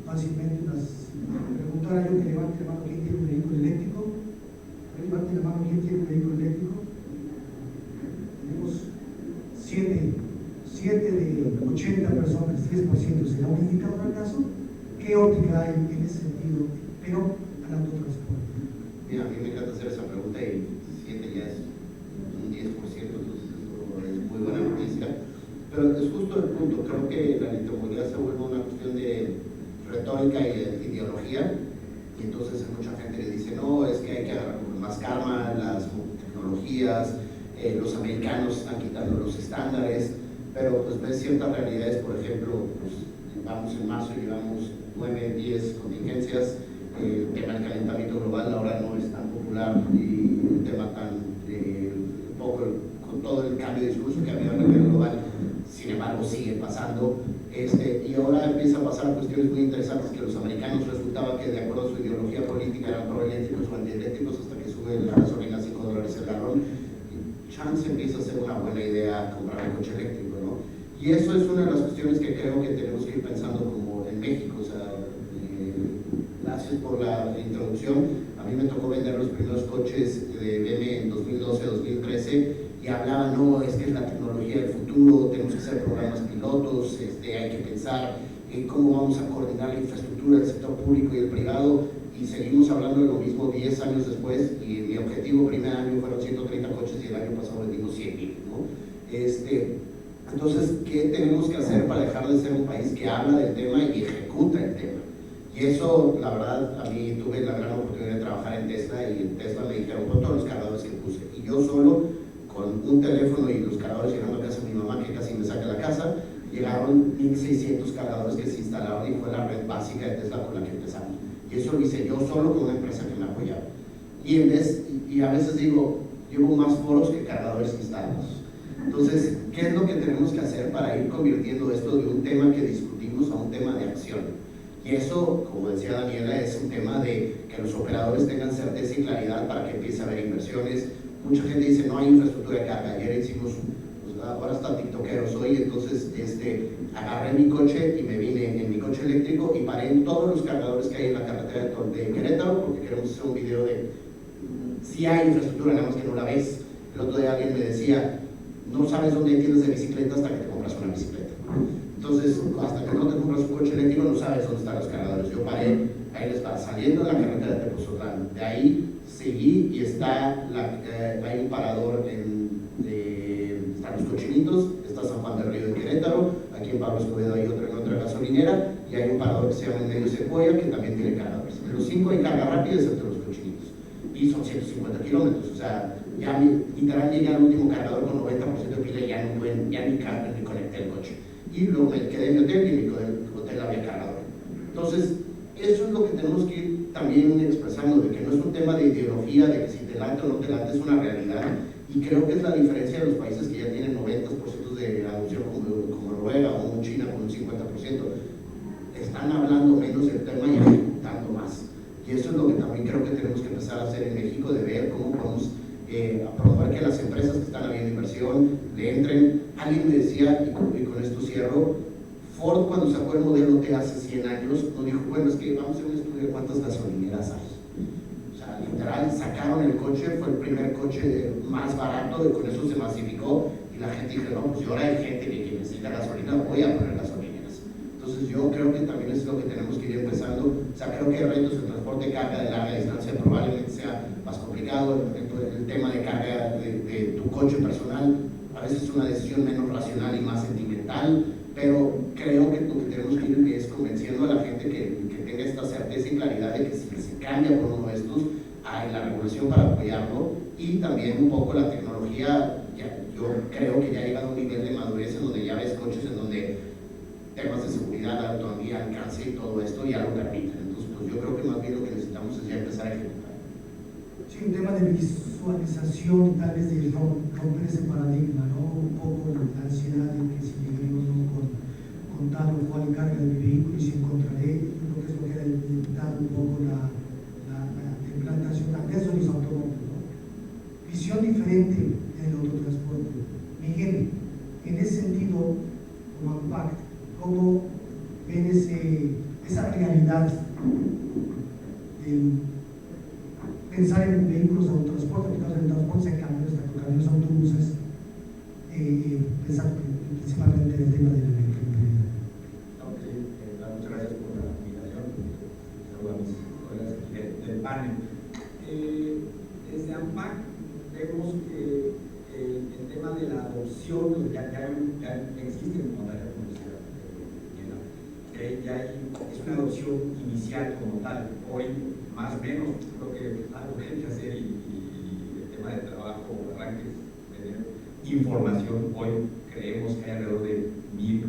fácilmente preguntara yo que levante la mano quién tiene un vehículo eléctrico. Levante la mano quién tiene un vehículo eléctrico. Tenemos 7 de 80 personas, 10%. ¿Será un indicador acaso? ¿Qué óptica hay en ese sentido, pero al autotransporte? Mira, a mí me encanta hacer esa pregunta y 7 ya es un 10%, entonces eso es muy buena noticia. Pero es justo el punto, creo que la electromovilidad se vuelve una cuestión de retórica y de ideología, y entonces mucha gente le dice, no, es que hay que agarrar con más calma las tecnologías, los americanos están quitando los estándares, pero pues ves ciertas realidades. Por ejemplo, pues vamos en marzo y llevamos 9, 10 contingencias. El tema del calentamiento global ahora no es tan popular, y un tema tan poco, con todo el cambio de discurso que había a nivel global, sin embargo sigue pasando. Y ahora empieza a pasar cuestiones muy interesantes, que los americanos resultaba que de acuerdo a su ideología política eran proeléctricos o antieléctricos, hasta que sube la gasolina a $5 el galón. chance empieza a ser una buena idea comprar un coche eléctrico, ¿no? Y eso es una de las cuestiones que creo que tenemos que ir pensando como en México. O sea, gracias por la introducción. A mí me tocó vender los primeros coches de BMW en 2012-2013 y hablaban, no, es que es la tecnología del futuro, tenemos que hacer programas pilotos, hay que pensar en cómo vamos a coordinar la infraestructura del sector público y el privado, y seguimos hablando de lo mismo 10 años después, y mi objetivo primer año fueron 130 coches y el año pasado vendimos 100,000, ¿no? Entonces, ¿qué tenemos que hacer para dejar de ser un país que habla del tema y ejecuta el tema? Y eso, la verdad, a mí tuve la gran oportunidad de trabajar en Tesla, y en Tesla me dijeron, pon todos los cargadores que puse, y yo solo, con un teléfono y los cargadores llegando a casa de mi mamá, que casi me saca de la casa, llegaron 1,600 cargadores que se instalaron, y fue la red básica de Tesla con la que empezamos. Y eso lo hice yo solo con una empresa que me apoyaba. Y a veces digo, llevo más foros que cargadores instalados. Entonces, ¿qué es lo que tenemos que hacer para ir convirtiendo esto de un tema que discutimos a un tema de acción? Y eso, como decía Daniela, es un tema de que los operadores tengan certeza y claridad para que empiece a haber inversiones. Mucha gente dice, no hay infraestructura de carga. Ayer hicimos, pues ahora está tiktokero soy, entonces agarré mi coche y me vine en mi coche eléctrico y paré en todos los cargadores que hay en la carretera de Querétaro, porque queremos hacer un video de si hay infraestructura, nada más que no la ves. El otro día alguien me decía, no sabes dónde hay tiendas de bicicleta hasta que te compras una bicicleta. Entonces, hasta que no te compras un coche eléctrico, no sabes dónde están los cargadores. Yo paré, ahí estaba saliendo de la carretera de Tepozotlán. De ahí seguí y hay un parador están los Cochinitos, está San Juan del Río de Querétaro, aquí en Pablo Escobedo hay otro en otra gasolinera, y hay un parador que se llama Medio Secuoya, que también tiene cargadores. En los 5 hay carga rápida, excepto los Cochinitos. Y son 150 kilómetros, o sea, ya literal llegué al último cargador con 90% de pila y ya ni conecté el coche. Y luego me quedé en mi hotel y en mi hotel había cargador. Entonces, eso es lo que tenemos que ir también expresando, de que no es un tema de ideología, de que si te late o no te late, es una realidad. Y creo que es la diferencia de los países que ya tienen 90% de adopción, como Noruega o China con un 50%. Están hablando menos del tema y ejecutando más. Y eso es lo que también creo que tenemos que empezar a hacer en México, de ver cómo podemos promover que las empresas que están habiendo inversión le entren. Alguien me decía, y con esto cierro, Ford cuando sacó el modelo T hace 100 años, nos dijo, bueno, es que vamos a hacer un estudio de cuántas gasolineras hay. O sea, literal, sacaron el coche, fue el primer coche más barato, y con eso se masificó, y la gente dijo, no, pues ahora hay gente que necesita gasolina, voy a poner gasolineras. Entonces yo creo que también es lo que tenemos que ir empezando. O sea, creo que retos en transporte de carga de larga distancia probablemente sea más complicado. El tema de carga de tu coche personal a veces es una decisión menos racional y más sentimental, pero creo que lo que tenemos que ir es convenciendo a la gente que tenga esta certeza y claridad de que si se cambia por uno de estos, hay la regulación para apoyarlo, y también un poco la tecnología. Yo creo que ya ha llegado a un nivel de madurez en donde ya ves coches en donde temas de seguridad, autonomía, alcance y todo esto ya lo permiten. Entonces, pues yo creo que más bien lo que necesitamos es ya empezar a ejecutar. Sí, un tema de visualización y tal vez de romper ese paradigma, ¿no? Un poco la ansiedad de que si llegué o no con tal o cual carga de mi vehículo y si encontraré, yo creo que es lo que ha dado un poco la implantación de los automóviles, ¿no? Visión diferente en el autotransporte. Miguel, en ese sentido, como AMPAC, ¿cómo ven esa realidad de pensar en vehículos de autotransporte, en transportes en camiones, camiones, autobuses, pensar principalmente en el tema de la electromovilidad? Muchas gracias por la invitación. Saludos a mis colegas aquí del panel. Desde AMPAC vemos que el tema de la adopción ya existe, como decía Daniela, es una adopción inicial como tal. Hoy, más o menos, creo que algo que hay que hacer, y el tema de trabajo, arranques, información. Hoy creemos que hay alrededor de 1,000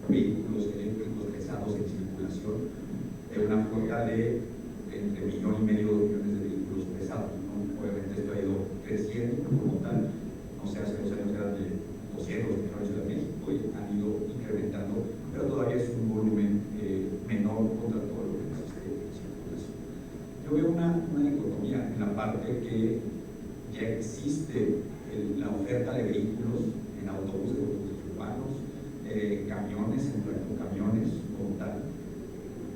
vehículos eléctricos pesados en circulación, de una flota de entre 1,5 millones y 2 millones de vehículos pesados, ¿no? Obviamente esto ha ido creciendo como tal. No sé, hace 2 años eran de 200 millones de México y han ido incrementando, pero todavía es un volumen menor contra todo lo que existe en circulación. Yo veo una dicotomía en la parte que ya existe la la oferta de vehículos en autobuses urbanos, camiones, en camiones como tal.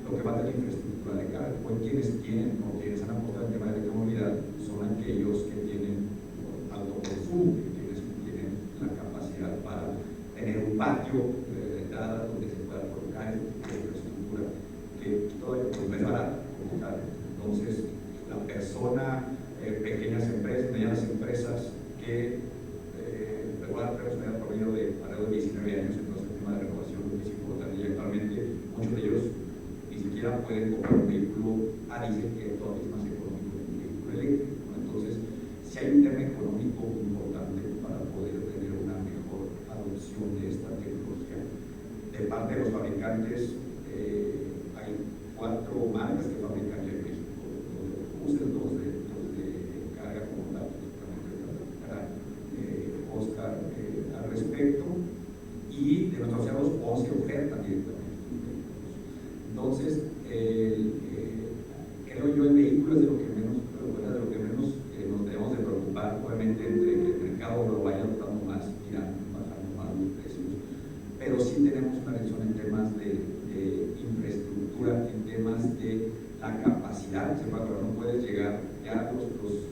Lo que va a tener infraestructura de carga. Hoy quienes tienen o quienes han apostado el tema de electromovilidad son aquellos que tienen autoconsumo, que tienen la capacidad para tener un patio de entrada donde se pueda colocar infraestructura que todavía pues, no es barata como tal. Entonces, la persona, pequeñas empresas, medianas empresas que tenemos una edad promedio de alrededor de 19 años, entonces el tema de renovación es importante y actualmente muchos de ellos ni siquiera pueden comprar un vehículo a diésel, que todavía es más económico que un vehículo eléctrico. Entonces, si hay un tema económico importante para poder tener una mejor adopción de esta tecnología. De parte de los fabricantes, hay 4 marcas que fabrican ya en México, 2 de autobuses, 2 de carga como tal, Oscar al respecto, y de los asociados 11 ofertan directamente. Entonces, creo yo el vehículo es de lo que menos nos debemos de preocupar, obviamente entre el mercado lo vaya adoptando más, irán bajando más los precios, pero sí tenemos una lección en temas de infraestructura, en temas de la capacidad, no puedes llegar, ya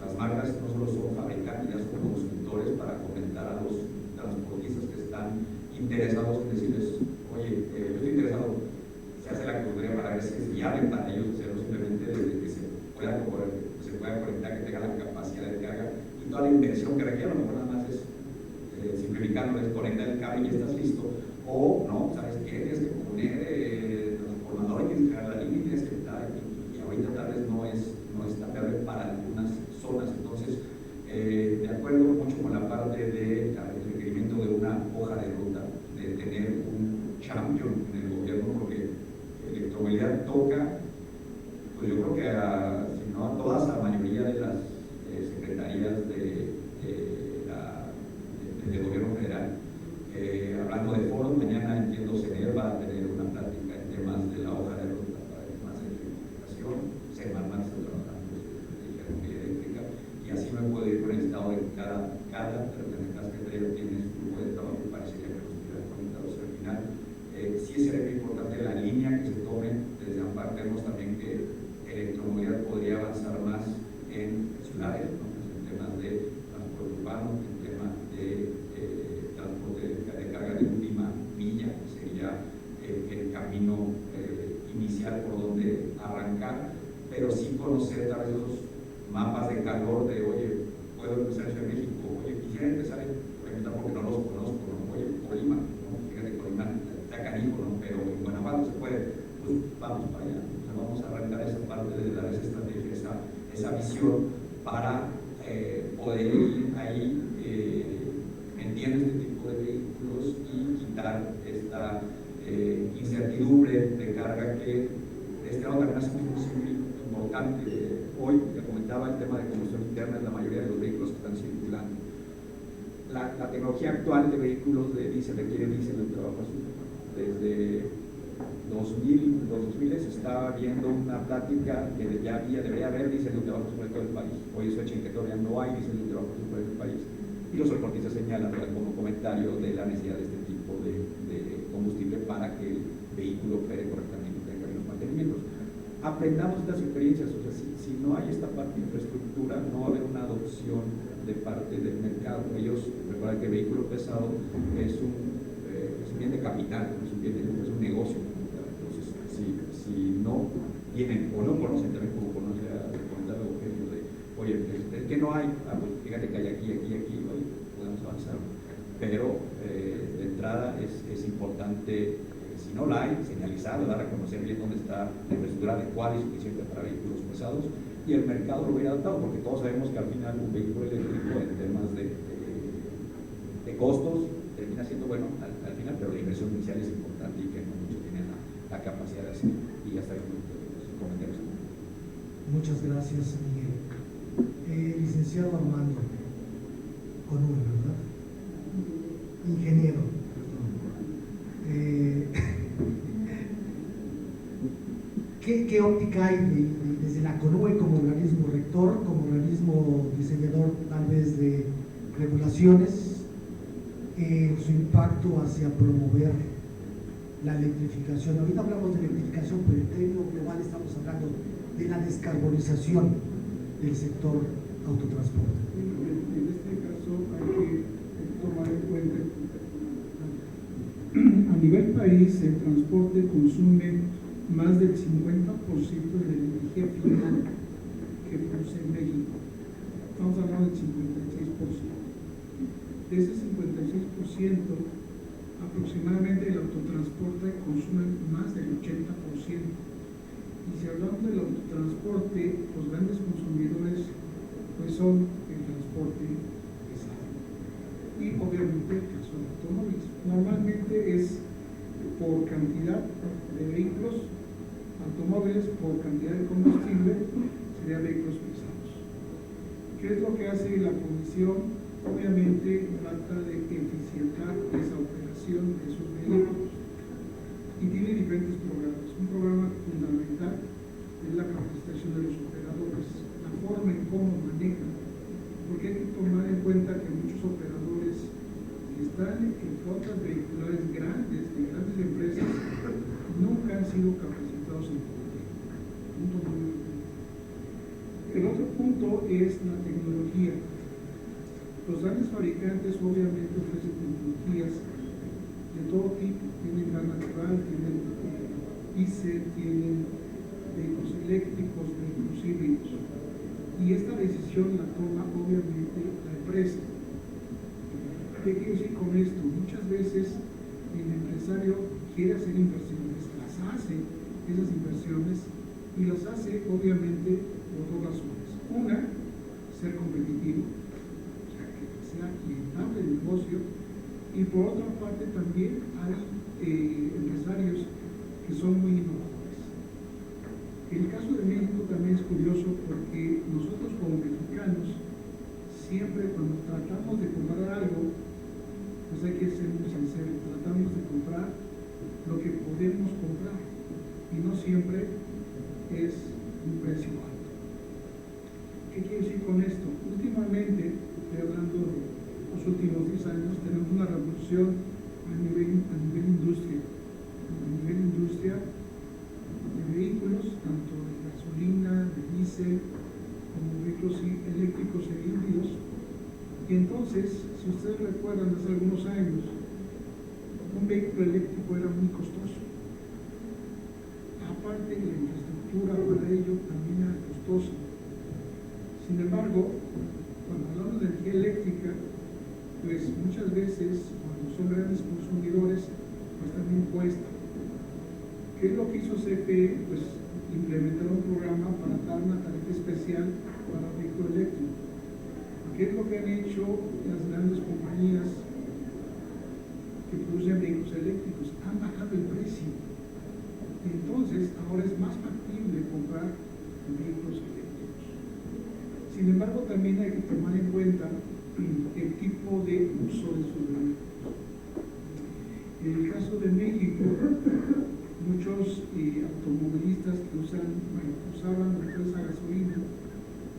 las marcas no solo son fabricantes, ya son consultores para comentar a los transportistas que están interesados en decirles, oye, yo estoy interesado, se hace la consultoría para ver si es viable para ellos hacerlo, simplemente desde que se pueda conectar, que tenga la capacidad de carga y toda la inversión que requiere. A lo mejor nada más es simplificando, es conectar el cable y ya estás listo, o no, ¿sabes qué? Tienes que poner transformador, tienes que crear la línea, tienes que estar, y ahorita tal vez no es tan viable para algunas zonas. Entonces, de acuerdo mucho con la parte del requerimiento de una hoja de ruta, de tener un champion en el gobierno, porque electromovilidad toca, pues yo creo que si no a todas, a la mayoría de las secretarías del gobierno federal. Hablando de foros, mañana entiendo CENER va a tener una plática en temas de la hoja de ruta para temas de electrificación, Semarnat está trabajando en energía eléctrica, y así me puedo ir con el estado de cada secretaría tiene su grupo de trabajo y parecería que los estuvieran conectados al final. Sí sería muy importante la línea que se tome. Desde AMPAC vemos también que electromovilidad podría avanzar más en ciudades, ¿no? En temas de transporte urbano, en temas de transporte de carga de última milla, que sería el camino inicial por donde arrancar, pero sí conocer tal vez esos mapas de calor de, oye, puedo empezar en México, oye, quisiera empezar a implementar porque no los conozco, ¿no? Oye, Colima, ¿no? Fíjate, Colima está canijo, ¿no? Pero en Guanajuato se puede, pues vamos para allá, o sea, vamos a arrancar esa parte de dar esa estrategia, esa visión para poder ir ahí vendiendo este tipo de vehículos y quitar esta incertidumbre de carga que de este lado también hace muy importante. Hoy te comentaba el tema de combustión interna en la mayoría de los vehículos que están circulando. La tecnología actual de vehículos de diésel requiere diésel de trabajo azul. Desde 2000 se estaba viendo una plática que ya debería haber diésel de trabajo sobre todo el país. Hoy es hecho en que todavía no hay diésel de trabajo sobre el país. Y los transportistas señalan como comentario de la necesidad de este tipo de combustible para que el vehículo opere correctamente y tenga los mantenimientos. Aprendamos estas experiencias, o sea, si no hay esta parte de infraestructura, no va a haber una adopción de parte del mercado. Ellos, recuerden que el vehículo pesado es un bien de capital, es un bien de lucro, es un negocio. Entonces, si no vienen o no conocen, también como conoce a comentar el objetivo de, oye, es que no hay, pues fíjate que hay aquí, oye, podemos avanzar. Pero de entrada es importante, si no la hay, señalizarla, dar a conocer bien dónde está la infraestructura adecuada y suficiente para vehículos pesados, y el mercado lo hubiera adaptado, porque todos sabemos que al final un vehículo eléctrico en temas de costos termina siendo bueno al final, pero la inversión inicial es importante y que no muchos tienen la capacidad de hacer. Y hasta ahí los comentarios. Muchas gracias, Miguel. Licenciado Armando Conul, ¿verdad? Ingeniero. ¿Qué óptica hay desde la CONUE como organismo rector, como organismo diseñador tal vez de regulaciones, su impacto hacia promover la electrificación. Ahorita hablamos de electrificación, pero en términos global estamos hablando de la descarbonización del sector autotransporte. En este caso hay que tomar en cuenta a nivel país el transporte consume más del 50% de la energía final que produce en México. Estamos hablando del 56%. De ese 56%, aproximadamente el autotransporte consume más del 80%. Y si hablamos del autotransporte, los grandes consumidores pues son el transporte pesado. Y obviamente el caso de automóviles. Normalmente es por cantidad de vehículos, automóviles, por cantidad de combustible, serían vehículos pesados. ¿Qué es lo que hace la Comisión? Obviamente trata de eficientar esa operación de esos vehículos y tiene diferentes programas. Un programa fundamental es la capacitación de los operadores, la forma en cómo manejan, porque hay que tomar en cuenta que muchos operadores que están en flotas vehiculares grandes, de grandes empresas, nunca han sido capacitados en punto número 1. El otro punto es la tecnología. Los grandes fabricantes obviamente ofrecen tecnologías de todo tipo, tienen gas natural, tienen diésel, tienen vehículos eléctricos, vehículos híbridos. Y esta decisión la toma obviamente la empresa. ¿Qué quiero decir con esto? Muchas veces el empresario quiere hacer inversiones, las hace esas inversiones y las hace obviamente por dos razones. Una, ser competitivo, sea rentable el negocio, y por otra parte también hay empresarios que son muy innovadores. El caso de México también es curioso porque nosotros como mexicanos siempre cuando tratamos de comprar algo, pues hay que ser muy sinceros, tratamos de comprar lo que podemos comprar y no siempre es un precio alto. ¿Qué quiero decir con esto? Últimamente, estoy hablando de los últimos 10 años, tenemos una revolución a nivel industria. A nivel industria de vehículos, tanto de gasolina, de diésel, como vehículos eléctricos e híbridos. Y entonces, si ustedes recuerdan, hace algunos años, un vehículo eléctrico era muy costoso. Aparte, la infraestructura para ello también era costosa. Sin embargo, cuando hablamos de energía eléctrica, pues muchas veces, cuando son grandes consumidores, pues también cuesta. ¿Qué es lo que hizo CFE? Pues implementar un programa para dar una tarifa especial para el vehículo eléctrico. ¿Qué es lo que han hecho las grandes compañías que producen vehículos eléctricos? Han bajado el precio. Y entonces, ahora es más factible comprar vehículos eléctricos. Sin embargo, también hay que tomar en cuenta el tipo de uso de sus vehículos. En el caso de México, muchos automovilistas que usaban motores a gasolina,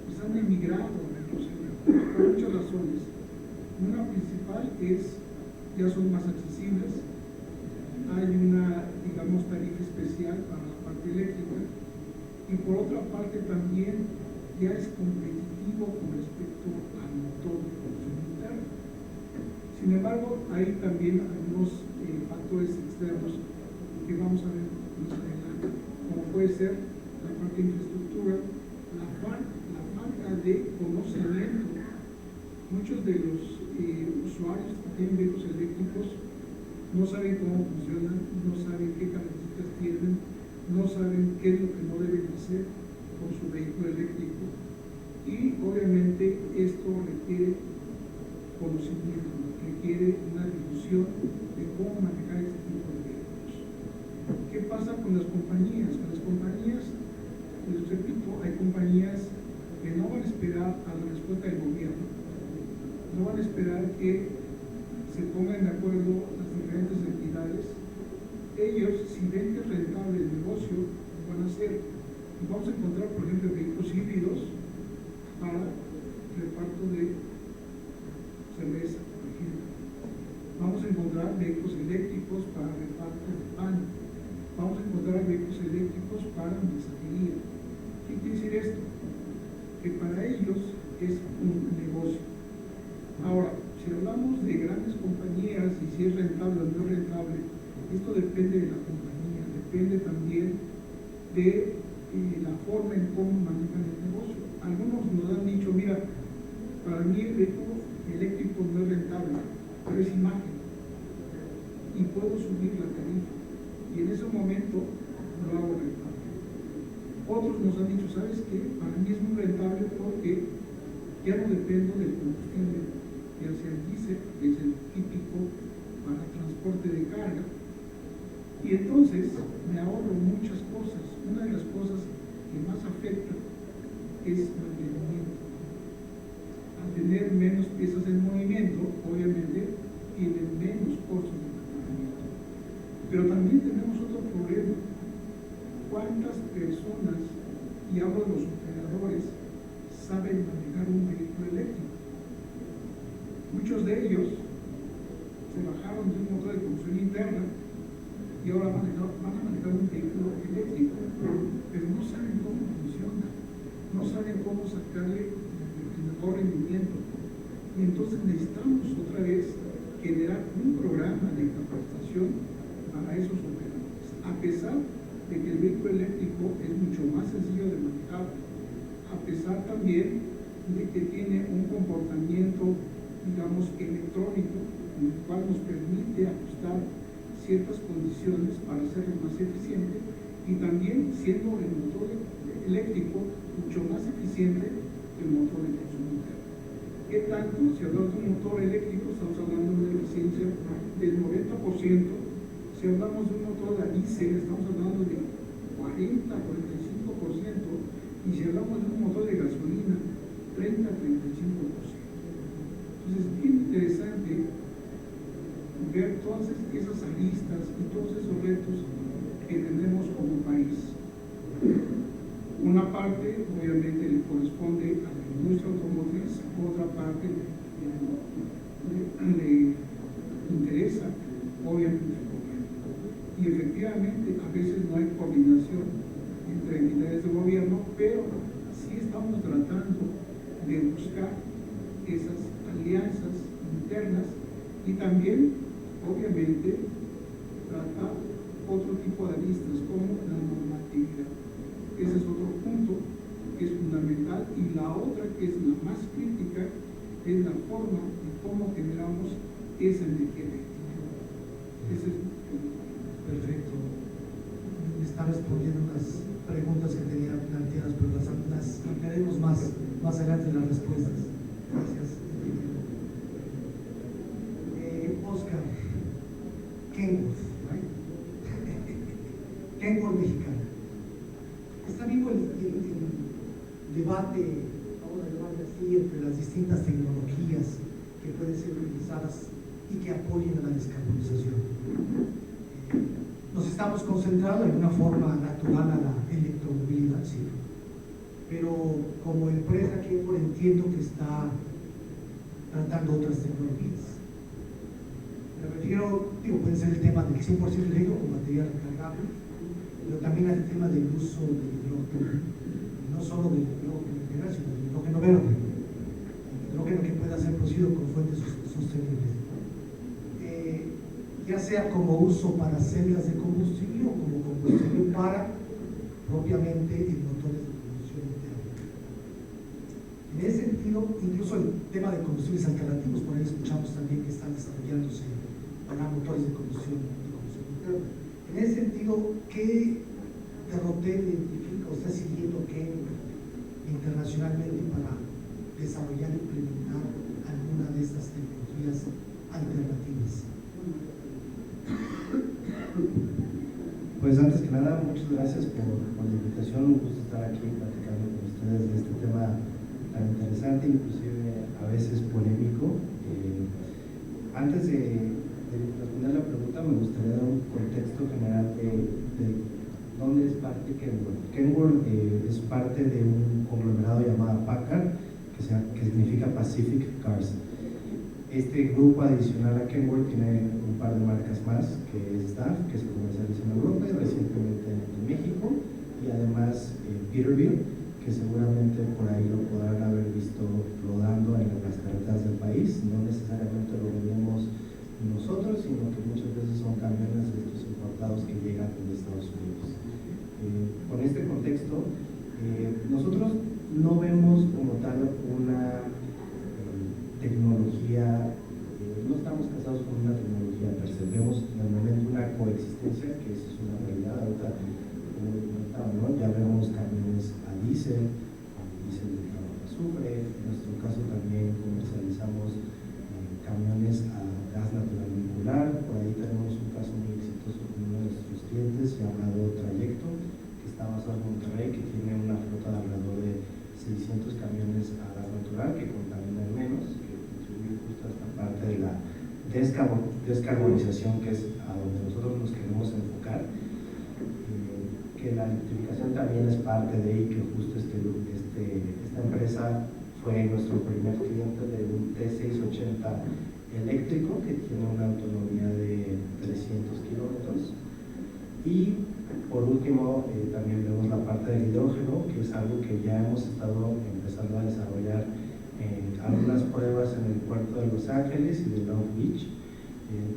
pues han emigrado a vehículos eléctricos por muchas razones. Una principal es, ya son más accesibles, hay una, digamos, tarifa especial para la parte eléctrica, y por otra parte también ya es competitivo con respecto al motor de combustión interna. Sin embargo, hay también algunos factores externos que vamos a ver más adelante, como puede ser la parte de infraestructura, la falta de conocimiento. Muchos de los usuarios que tienen vehículos eléctricos no saben cómo funcionan, no saben qué características tienen, no saben qué es lo que no deben hacer con su vehículo eléctrico, y obviamente esto requiere conocimiento, requiere una difusión de cómo manejar este tipo de vehículos. ¿Qué pasa con las compañías? Con las compañías, les repito, hay compañías que no van a esperar a la respuesta del gobierno, no van a esperar que se pongan de acuerdo las diferentes entidades. Ellos, si ven que es rentable el negocio, lo van a hacer. Vamos a encontrar, por ejemplo, vehículos híbridos para reparto de vamos a encontrar vehículos eléctricos para reparto de pan, vamos a encontrar vehículos eléctricos para mensajería. ¿Qué quiere decir esto? Que para ellos es un negocio. Ahora, si hablamos de grandes compañías y si es rentable o no rentable, esto depende de la compañía, depende también de la forma en cómo manejan el negocio. Algunos nos han dicho, mira, para mí el vehículo eléctrico no es rentable, pero es imagen y puedo subir la tarifa y en ese momento lo hago rentable. Otros nos han dicho, ¿sabes qué? Para mí es muy rentable porque ya no dependo del combustible, ya sea el diésel, que es el típico para transporte de carga, y entonces me ahorro muchas cosas. Una de las cosas que más afecta es mantenimiento. Al tener menos piezas en movimiento, obviamente tienen menos costos de mantenimiento. Pero también tenemos otro problema. ¿Cuántas personas, y hablo de los operadores, saben manejar un vehículo eléctrico? Muchos de ellos se bajaron de un motor de combustión interna y ahora van a manejar un vehículo eléctrico, pero no saben cómo funciona, no saben cómo sacarle el mejor rendimiento. Y entonces necesitamos otra vez generar un programa de capacitación para esos operadores, a pesar de que el vehículo eléctrico es mucho más sencillo de manejar, a pesar también de que tiene un comportamiento, digamos, electrónico, el cual nos permite ajustar ciertas condiciones para hacerlo más eficiente, y también siendo el motor eléctrico mucho más eficiente que el motor de consumo interno. ¿Qué tanto? Si hablamos de un motor eléctrico, estamos hablando de una eficiencia del 90%. Si hablamos de un motor de diésel, estamos hablando de 40-45%. Y si hablamos de un motor de gasolina, 30-35%. Entonces es bien interesante ver todas esas aristas y todos esos retos que tenemos como país. Una parte obviamente le corresponde a la industria automotriz, otra parte le interesa obviamente al gobierno. Y efectivamente a veces no hay coordinación entre entidades de gobierno, pero sí estamos tratando de buscar esas alianzas internas y también obviamente tratar otro tipo de aristas como la normatividad. Ese es otro punto que es fundamental, y la otra que es la más crítica es la forma de cómo generamos esa energía eléctrica. Ese es perfecto. Me está respondiendo unas preguntas que tenía planteadas, pero las ampliaremos más adelante en las respuestas. Gracias. Oscar, Kenworth, right? Kenworth mexicano. Está vivo el debate, vamos a llamarle así, entre las distintas tecnologías que pueden ser utilizadas y que apoyen a la descarbonización. Nos estamos concentrando en una forma natural a la electromovilidad, sí, pero como empresa Kenworth entiendo que está tratando otras tecnologías. Me refiero, puede ser el tema del 100% eléctrico con material recargable, pero también al tema del uso del hidrógeno, y no solo del hidrógeno integral, sino del hidrógeno verde, el hidrógeno que pueda ser producido con fuentes sostenibles, ya sea como uso para celdas de combustible o como combustible para propiamente motores de combustión interna. En ese sentido, incluso el tema de combustibles alternativos, por ahí escuchamos también que están desarrollándose para motores de combustión interna. En ese sentido, ¿qué derrotero identifica o está siguiendo internacionalmente para desarrollar e implementar alguna de estas tecnologías alternativas? Pues antes que nada, muchas gracias por la invitación. Un gusto estar aquí platicando con ustedes de este tema tan interesante, inclusive a veces polémico. Antes de responder la pregunta, me gustaría dar un contexto general de dónde es parte Kenworth. Kenworth es parte de un conglomerado llamado PACCAR, que significa Pacific Cars. Este grupo adicional a Kenworth tiene un par de marcas más, que es DAF, que se comercializa en Europa y recientemente en México, y además Peterbilt, que seguramente por ahí lo podrán haber visto rodando en las carreteras del país. No necesariamente lo vendemos nosotros, sino que muchas veces son camiones de estos importados que llegan de Estados Unidos. Con este contexto, nosotros no vemos como tal una tecnología, no estamos casados con una tecnología per se, vemos en el momento una coexistencia, que eso es una realidad. Ahorita, como comentaba, ¿no? Ya vemos camiones a diésel de azufre. En nuestro caso también comercializamos camiones a gas natural vincular. Por ahí tenemos un caso muy exitoso con uno de nuestros clientes llamado Trayecto, que está basado en Monterrey, que tiene una flota de alrededor de 600 camiones a gas natural que contaminan menos, que contribuye justo a esta parte de la descarbonización, que es a donde nosotros nos queremos enfocar. Que la electrificación también es parte de ahí, que justo esta empresa fue nuestro primer cliente de un T680 eléctrico que tiene una autonomía de 300 kilómetros. Y por último, también vemos la parte del hidrógeno, que es algo que ya hemos estado empezando a desarrollar en algunas pruebas en el puerto de Los Ángeles y de Long Beach.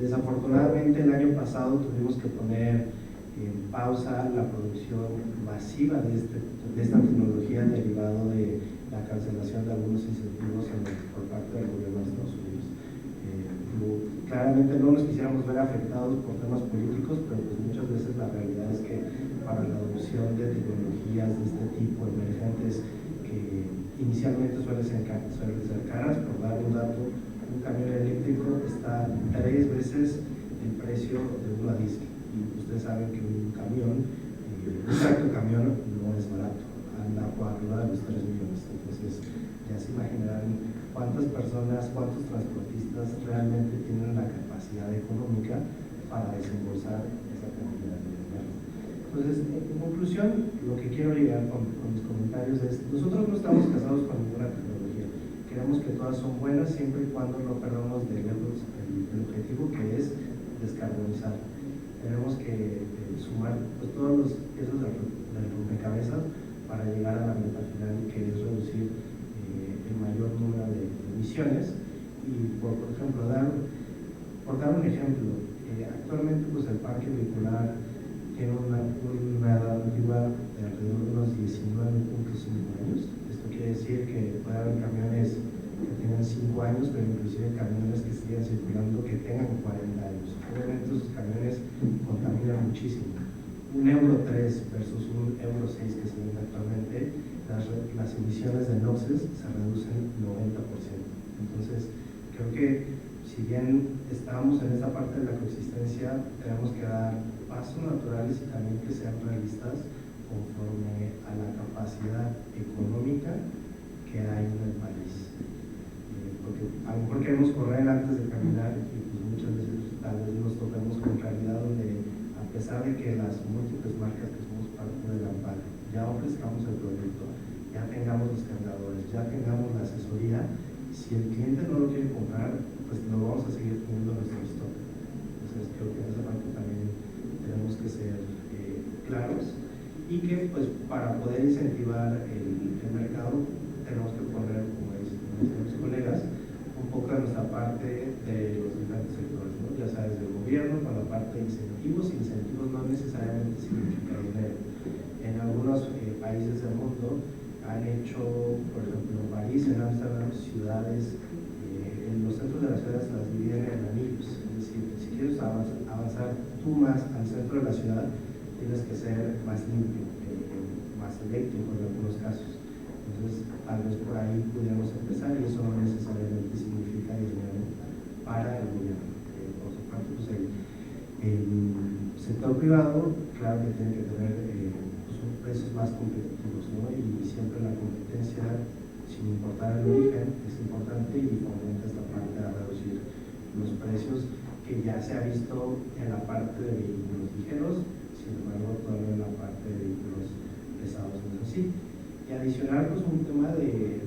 Desafortunadamente el año pasado tuvimos que poner en pausa la producción masiva de esta tecnología derivado de la cancelación de algunos incentivos por parte del gobierno de Estados Unidos. Claramente no nos quisiéramos ver afectados por temas políticos, pero pues muchas veces la realidad es que para la adopción de tecnologías de este tipo emergentes, que inicialmente suelen ser caras, por dar un dato, un camión eléctrico está 3 veces el precio de una diésel. Y ustedes saben que un camión, un tractocamión no es barato, anda por arriba de los 3 millones. Entonces ya se imaginarán cuántas personas, cuántos transportistas realmente tienen la capacidad económica para desembolsar esa cantidad de dinero. Entonces, en conclusión, lo que quiero llegar con mis comentarios es: nosotros no estamos casados con ninguna tecnología, queremos que todas son buenas siempre y cuando no perdamos de lejos el objetivo, que es descarbonizar. Tenemos que sumar pues, todos los piezas del rompecabezas para llegar a la meta final, que es reducir el mayor número de emisiones. Y por ejemplo, por dar un ejemplo, actualmente pues, el parque vehicular tiene una edad antigua de alrededor de unos 19.5 años. Esto quiere decir que puede haber camiones que tengan 5 años, pero inclusive camiones que sigan circulando que tengan 40 años. Obviamente esos camiones contaminan muchísimo. Un Euro 3 versus un Euro 6 que se vende actualmente, las emisiones de NOxes se reducen 90%. Entonces, creo que si bien estamos en esta parte de la coexistencia, tenemos que dar pasos naturales y también que sean realistas conforme a la capacidad económica que hay en el país. Porque a lo mejor queremos correr antes de caminar y pues muchas veces tal vez nos topemos con realidad donde, a pesar de que las múltiples marcas que somos parte de la AMPAC ya ofrezcamos el producto, ya tengamos los cargadores, ya tengamos la asesoría, si el cliente no lo quiere comprar, pues lo vamos a seguir teniendo en nuestro stock. Entonces creo que en esa parte también tenemos que ser claros, y que pues para poder incentivar el mercado tenemos que poner, como dicen mis colegas, un poco de nuestra parte de los diferentes sectores, ¿no? Ya sea desde el gobierno, con la parte de incentivos. Incentivos no necesariamente significa dinero. En algunos países del mundo han hecho, por ejemplo, en París, en Ámsterdam, ciudades, en los centros de las ciudades las dividen en anillos. Es decir, si quieres avanzar tú más al centro de la ciudad, tienes que ser más limpio, más eléctrico en algunos casos. Entonces, tal vez por ahí pudiéramos empezar, y eso no necesariamente significa dinero para el gobierno. Por su parte, pues el sector privado, claro que tiene que tener precios más competitivos, ¿no? Y siempre la competencia, sin importar el origen, es importante y fomenta esta parte de reducir los precios, que ya se ha visto en la parte de vehículos ligeros, sin embargo, todavía en la parte de vehículos pesados no es así. Y adicional, pues un tema de,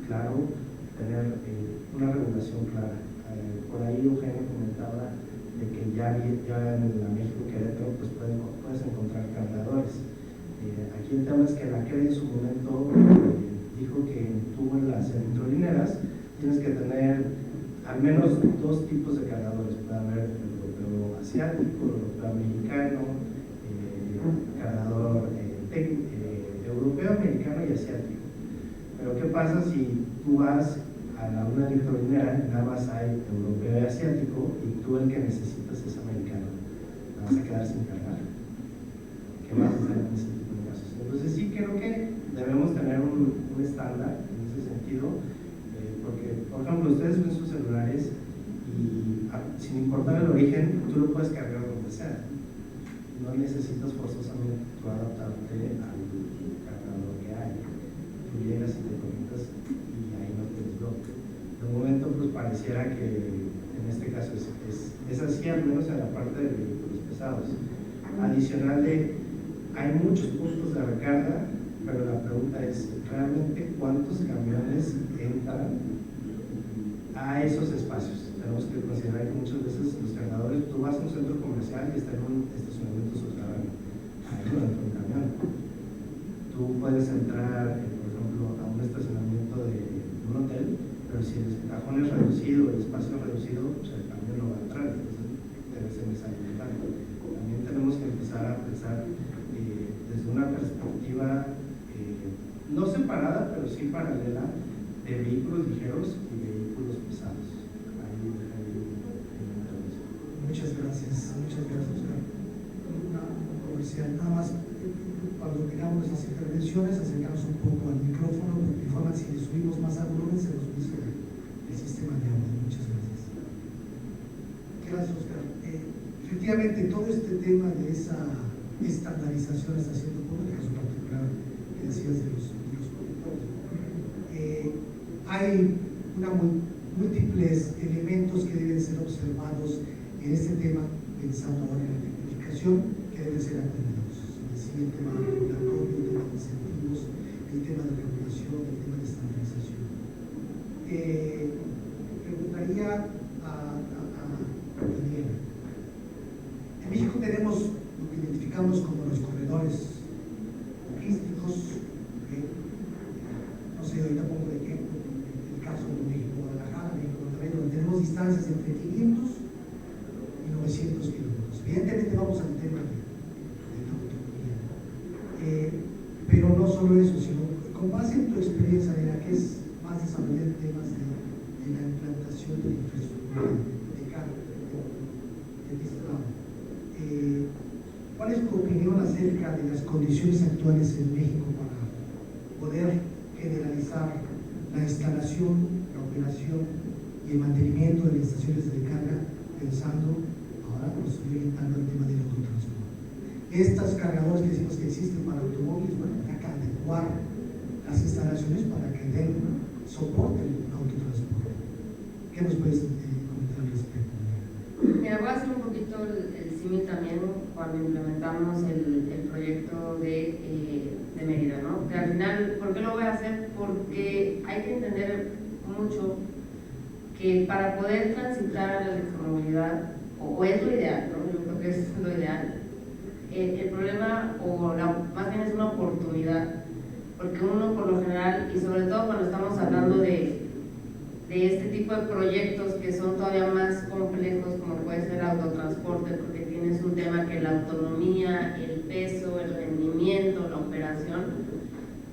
claro, tener una regulación clara. Por ahí Eugenio comentaba de que ya en la México Querétaro pues puedes encontrar cargadores. Aquí el tema es que la CRE en su momento dijo que tú en las electrolineras tienes que tener al menos 2 tipos de cargadores. Puede haber el europeo asiático, el europeo americano, cargador europeo, americano y asiático. Pero ¿qué pasa si tú vas a una electrolinera, nada más hay europeo y asiático y tú el que necesitas es americano? Te vas a quedar sin cargar. ¿Qué vas a hacer en ese tipo de casos? Entonces sí creo que debemos tener un estándar en ese sentido, porque por ejemplo ustedes ven sus celulares y sin importar el origen tú lo puedes cargar donde sea. No necesitas forzosamente tú adaptarte al cargador que hay. Tú llegas y te conectas y ahí no tienes bloque. De momento pues pareciera que en este caso es así, al menos en la parte de vehículos pesados. Adicional hay muchos puntos de recarga, pero la pregunta es realmente cuántos camiones entran a esos espacios. Tenemos que considerar que muchas veces los cargadores, tú vas a un centro comercial y está en un estacionamiento subterráneo, ahí no entra un camión. Tú puedes entrar, por ejemplo, a un estacionamiento de un hotel, pero si el cajón es reducido, el espacio es reducido, pues el camión no va a entrar, entonces debe ser desalimentado. También tenemos que empezar a pensar desde una perspectiva no separada, pero sí paralela, de vehículos ligeros y vehículos pesados. Muchas gracias, Oscar. Una comercial, nada más, cuando tengamos nuestras intervenciones, acercamos un poco al micrófono, porque de forma si le subimos más a volumen, se nos dice el sistema de audio. Muchas gracias. Gracias, Oscar. Efectivamente, todo este tema de esa estandarización hasta cierto punto, en el caso particular que decías de los conductores, hay múltiples elementos que deben ser observados en este tema, pensando ahora en la tecnificación, que deben ser atendidos. Es decir, el tema regulatorio, el tema de incentivos, el tema de regulación, el tema de estandarización. Preguntaría a Daniela. En México tenemos lo que identificamos como los corredores logísticos. No sé, ahorita pongo de ejemplo el caso de México-Guadalajara, México-Monterrey, donde tenemos distancias entre 500 y 900 kilómetros. Evidentemente vamos al tema de la autonomía. Pero no solo eso, sino con base en tu experiencia, en la que es más desarrollar temas de la implantación de la infraestructura de carga, de distrado. ¿Cuál es tu opinión acerca de las condiciones actuales en México para poder generalizar la instalación, la operación y el mantenimiento de las estaciones de carga, pensando ahora orientando el tema del autotransporte? Estos cargadores que decimos que existen para automóviles, bueno, hay que adecuar las instalaciones para que den soporte al autotransporte. ¿Qué nos puedes comentar al respecto? Mira, voy a hacer un poquito el símil también cuando implementamos el proyecto de Mérida, ¿no? Que al final, ¿por qué lo voy a hacer? Porque hay que entender mucho que para poder transitar a la electromovilidad, o es lo ideal, ¿no? Yo creo que es lo ideal. El problema, más bien es una oportunidad, porque uno por lo general, y sobre todo cuando estamos hablando de este tipo de proyectos que son todavía más complejos, como puede ser el autotransporte, porque tienes un tema que la autonomía, el peso, el rendimiento, la operación,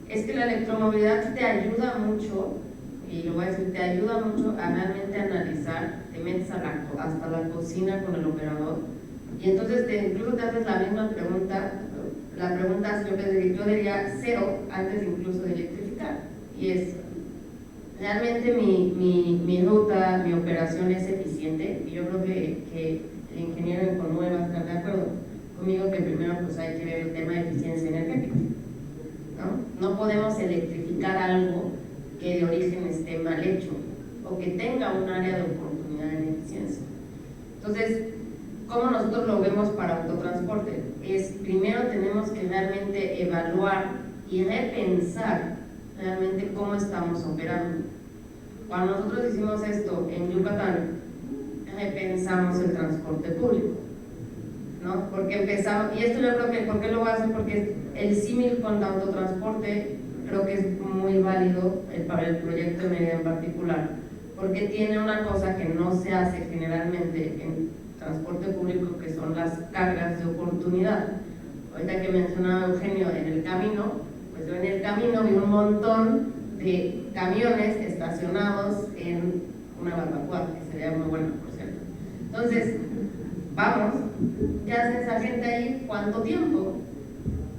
es que la electromovilidad te ayuda mucho, y lo voy a decir, te ayuda mucho a realmente analizar, te metes hasta la cocina con el operador, y entonces incluso te haces la misma pregunta, la pregunta yo diría 0 antes incluso de electrificar, y es, ¿realmente mi ruta, mi operación es eficiente? Y yo creo que el ingeniero en Conue va a estar de acuerdo conmigo que primero pues hay que ver el tema de eficiencia energética, ¿no? No podemos electrificar algo que de origen esté mal hecho o que tenga un área de oportunidad en eficiencia. Entonces, ¿cómo nosotros lo vemos para autotransporte? Es primero tenemos que realmente evaluar y repensar realmente cómo estamos operando. Cuando nosotros hicimos esto en Yucatán, repensamos el transporte público, ¿no? Porque empezamos, y esto yo creo que, ¿por qué lo voy a hacer? Porque el símil con el autotransporte creo que es muy válido para el proyecto de Mérida en particular, porque tiene una cosa que no se hace generalmente en transporte público, que son las cargas de oportunidad. Ahorita que mencionaba Eugenio en el camino, pues yo en el camino vi un montón de camiones estacionados en una barbacoa, que sería muy buena, por cierto. Entonces, vamos, ¿qué hace esa gente ahí? ¿Cuánto tiempo?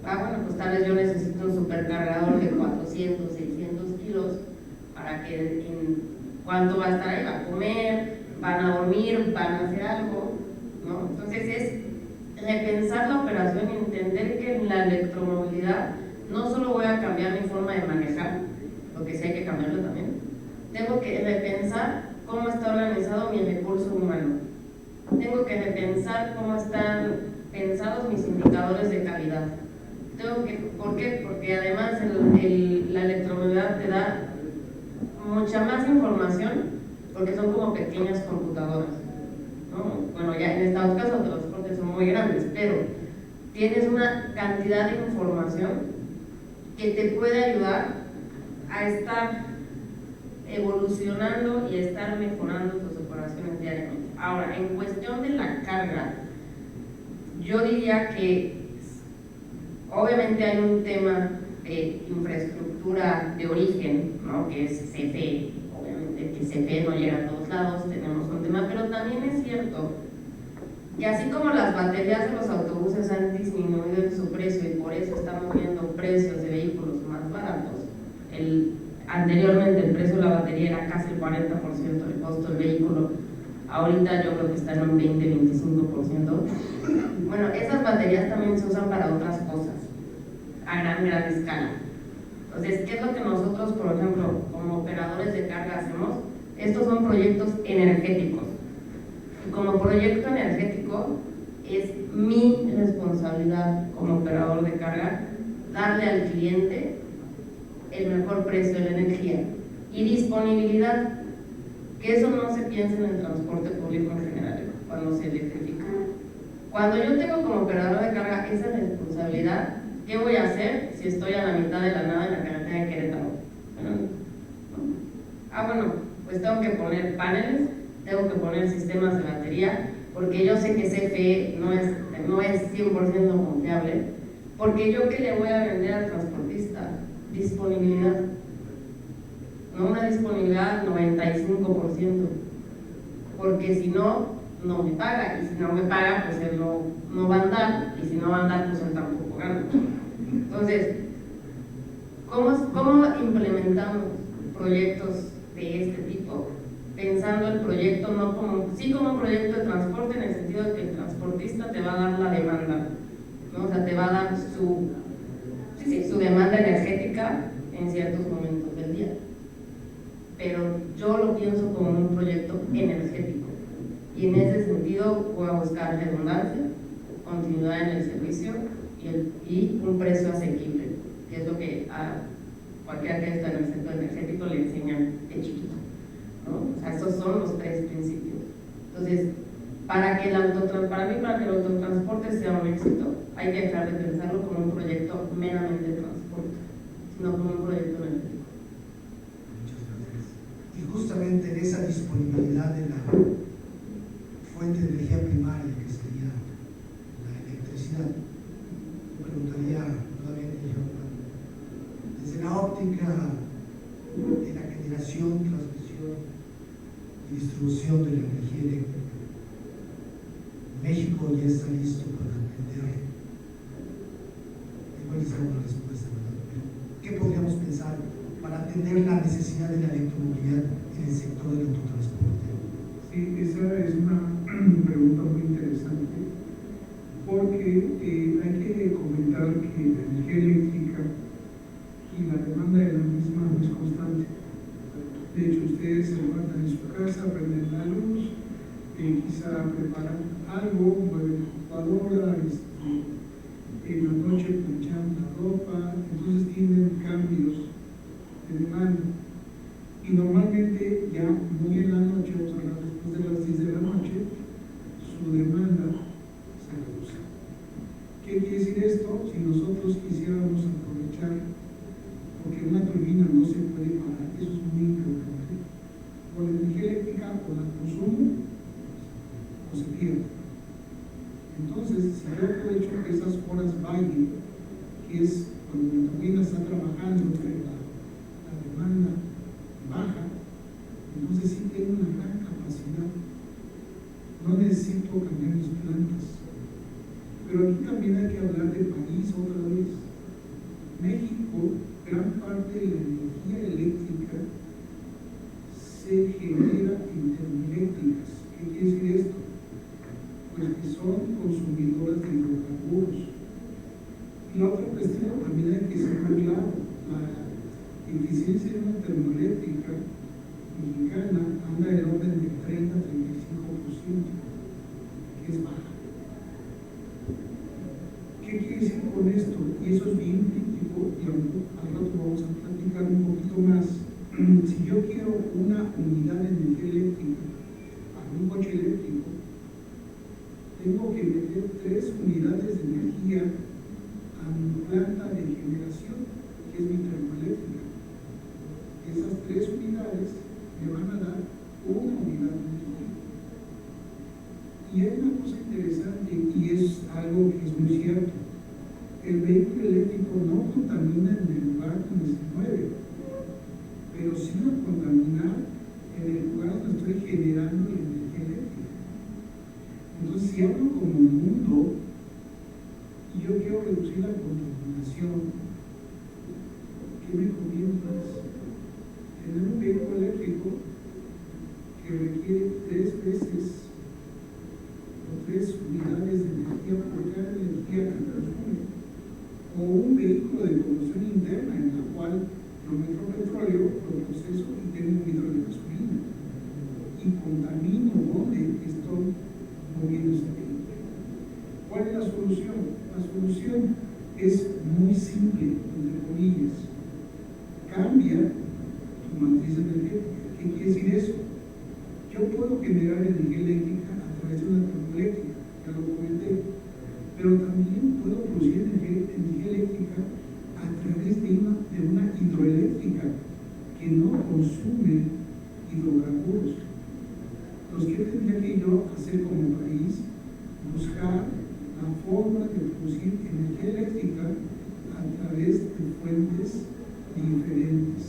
Bueno, pues tal vez yo necesito un supercargador de 400, 600 kilos para que ¿cuánto va a estar ahí? ¿Va a comer? ¿Van a dormir? ¿Van a hacer algo? ¿No? Entonces es repensar la operación y entender que en la electromovilidad no solo voy a cambiar mi forma de manejar, lo que sí hay que cambiarlo también, tengo que repensar cómo está organizado mi recurso humano, tengo que repensar cómo están pensados mis indicadores de calidad. ¿Por qué? Porque además la electromovilidad te da mucha más información, porque son como pequeñas computadoras, ¿no? Bueno, ya en Estados Unidos los transportes son muy grandes, pero tienes una cantidad de información que te puede ayudar a estar evolucionando y estar mejorando tus operaciones diariamente. Ahora, en cuestión de la carga, yo diría que obviamente hay un tema de infraestructura de origen, ¿no? Que es CFE, obviamente que CFE no llega a todos lados, tenemos un tema, pero también es cierto que así como las baterías de los autobuses han disminuido en su precio y por eso estamos viendo precios de vehículos más baratos, anteriormente el precio de la batería era casi el 40% del costo del vehículo, ahorita yo creo que está en un 20-25%. Bueno, esas baterías también se usan para otras cosas a gran escala. Entonces, ¿qué es lo que nosotros, por ejemplo, como operadores de carga hacemos? Estos son proyectos energéticos. Y como proyecto energético, es mi responsabilidad como operador de carga darle al cliente el mejor precio de la energía y disponibilidad, que eso no se piensa en el transporte público en general cuando se electrifica. Cuando yo tengo como operador de carga esa responsabilidad, ¿qué voy a hacer si estoy a la mitad de la nada en la carretera de Querétaro? Bueno, pues tengo que poner paneles, tengo que poner sistemas de batería, porque yo sé que CFE no es 100% confiable, porque yo ¿qué le voy a vender al transportista? Disponibilidad, no una disponibilidad 95%, porque si no, no me paga, y si no me paga, pues él no va a andar, y si no va a andar, pues él tampoco gana. Entonces, ¿cómo implementamos proyectos de este tipo? Pensando el proyecto no como un proyecto de transporte, en el sentido de que el transportista te va a dar la demanda, ¿no? O sea, te va a dar su demanda energética en ciertos momentos del día. Pero yo lo pienso como un proyecto energético. Y en ese sentido voy a buscar redundancia, continuidad en el servicio y un precio asequible, que es lo que a cualquiera que está en el sector energético le enseñan de chiquito, ¿no? O sea, esos son los tres principios. Entonces, para mí, para que el autotransporte sea un éxito, hay que dejar de pensarlo como un proyecto meramente de transporte, sino como un proyecto energético. Muchas gracias. Y justamente en esa disponibilidad de la fuente de energía primaria, que sería la electricidad, me preguntaría nuevamente, desde la óptica de la generación, transmisión y distribución de la energía eléctrica, México ya está listo para atender. Igual es una respuesta, ¿verdad? Pero, ¿qué podríamos pensar para atender la necesidad de la electromovilidad en el sector del autotransporte? Sí, esa es una pregunta muy interesante, porque hay que comentar que la energía eléctrica y la demanda de la misma no es constante. De hecho, ustedes se levantan en su casa, prenden la luz, quizá preparan algo, mueven la computadora, en la noche planchan la ropa, entonces tienen cambios de demanda. Y normalmente ya muy en la noche, vamos a hablar después de las 10 de la noche, ¿Qué quiere decir esto? Si nosotros quisiéramos aprovechar, porque una turbina no se puede parar, eso es muy importante, o la energía eléctrica o la consumo o se pierde. Entonces, si yo aprovecho esas horas valle, que es cuando la turbina está trabajando, pero la demanda baja, entonces sí tengo una gran capacidad. No necesito cambiar mis plantas. Pero aquí también hay que hablar de país otra vez. México, gran parte de la energía eléctrica se genera en termoeléctricas. ¿Qué quiere decir esto? Pues que son consumidoras de hidrocarburos. Y la otra cuestión también hay que ser muy claro. La eficiencia de una termoeléctrica mexicana anda del orden del 30-35%, que es baja. ¿Qué quiere decir con esto? Y eso es bien crítico, y al rato vamos a platicar un poquito más. Si yo quiero una unidad de energía eléctrica para un coche eléctrico, tengo que meter 3 unidades de energía a mi planta de generación, que es mi termoeléctrica. Esas 3 unidades me van a dar una unidad de energía. Y hay una cosa interesante, y es algo que es muy cierto. El vehículo eléctrico no contamina en el lugar donde se mueve, pero sí va a contaminar en el lugar donde estoy generando la energía eléctrica. Entonces, si hablo como mundo y yo quiero reducir la contaminación, ¿qué me conviene más? Tener un vehículo eléctrico que requiere 3 veces o 3 unidades de energía por cada energía que consume, o un vehículo de combustión interna en la cual yo meto petróleo, lo proceso y tengo un litro de gasolina y contamino donde estoy moviendo ese vehículo. ¿Cuál es la solución? La solución es muy simple, entre comillas. Cambia tu matriz energética. ¿Qué quiere decir eso? Yo puedo generar energía eléctrica a través de una termoeléctrica, ya lo comenté, pero también puedo producir energía eléctrica a través de una hidroeléctrica que no consume hidrocarburos. Entonces, ¿qué tendría que yo hacer como país? Buscar la forma de producir energía eléctrica a través de fuentes diferentes.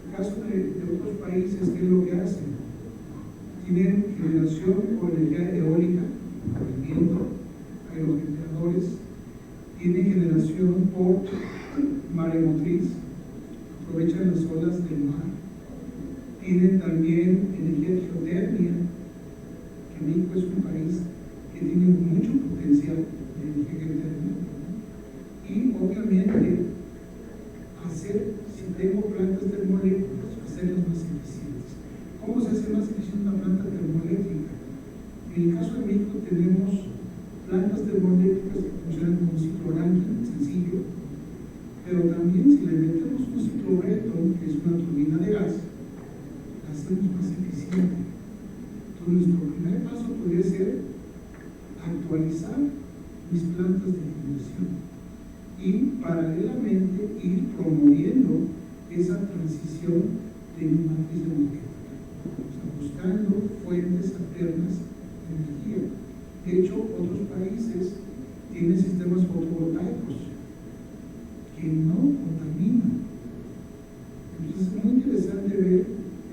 En el caso de otros países, ¿qué es lo que hacen? Tienen generación por energía eólica, por el viento, aerogeneradores, tienen generación por maremotriz, aprovechan las olas del mar, tienen también energía de geotermia, que México es un país que tiene mucho potencial de energía geotermia, y obviamente si tengo plantas termoeléctricas, hacerlas más eficientes. ¿Cómo se hace más eficiente una planta termoeléctrica? En el caso de México tenemos plantas termoeléctricas que funcionan con un ciclo Rankine, sencillo, pero también si le metemos un ciclo Brayton, que es una turbina de gas, la hacemos más eficiente. Entonces, nuestro primer paso podría ser actualizar mis plantas de generación y paralelamente ir promoviendo esa transición de mi matriz energética, o sea, buscando fuentes alternas de energía. De hecho, otros países tienen sistemas fotovoltaicos que no contaminan. Entonces es muy interesante ver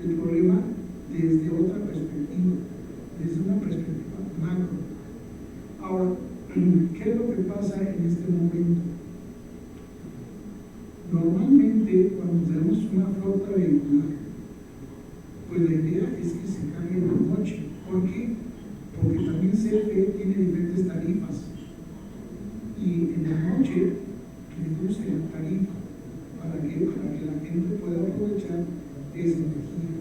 el problema desde otra perspectiva, desde una perspectiva macro. Ahora, ¿qué es lo que pasa en este momento? Normalmente, cuando tenemos una flota vehicular, pues la idea es que se cargue en la noche. ¿Por qué? Porque también CFE tiene diferentes tarifas y en la noche reduce la tarifa. ¿Para qué? Para que la gente pueda aprovechar esa energía.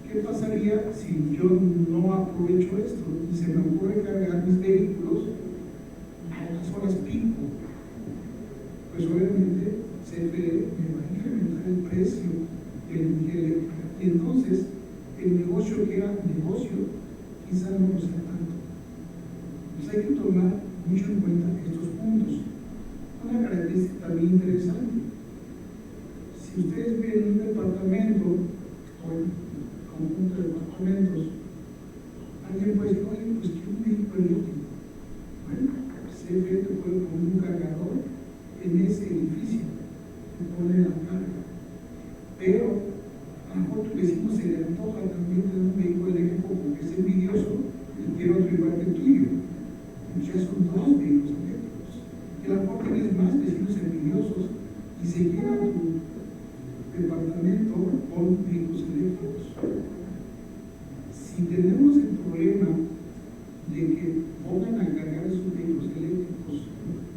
¿Qué pasaría si yo no aprovecho esto y se me ocurre cargar mis vehículos a las horas pico? Pues obviamente CFE me va a incrementar el precio de la energía eléctrica y entonces el negocio que era negocio quizá no lo sea tanto. Pues hay que tomar mucho en cuenta prefiere que puede poner un cargador en ese edificio, que pone la carga. Pero a lo mejor tu vecino se le antoja también tener un vehículo eléctrico porque es envidioso y quiere otro igual que el tuyo. Entonces ya son dos vehículos eléctricos. Y a lo mejor tienes más vecinos envidiosos y se llena tu departamento con vehículos eléctricos. Si tenemos el problema de que pongan a cargar esos vehículos eléctricos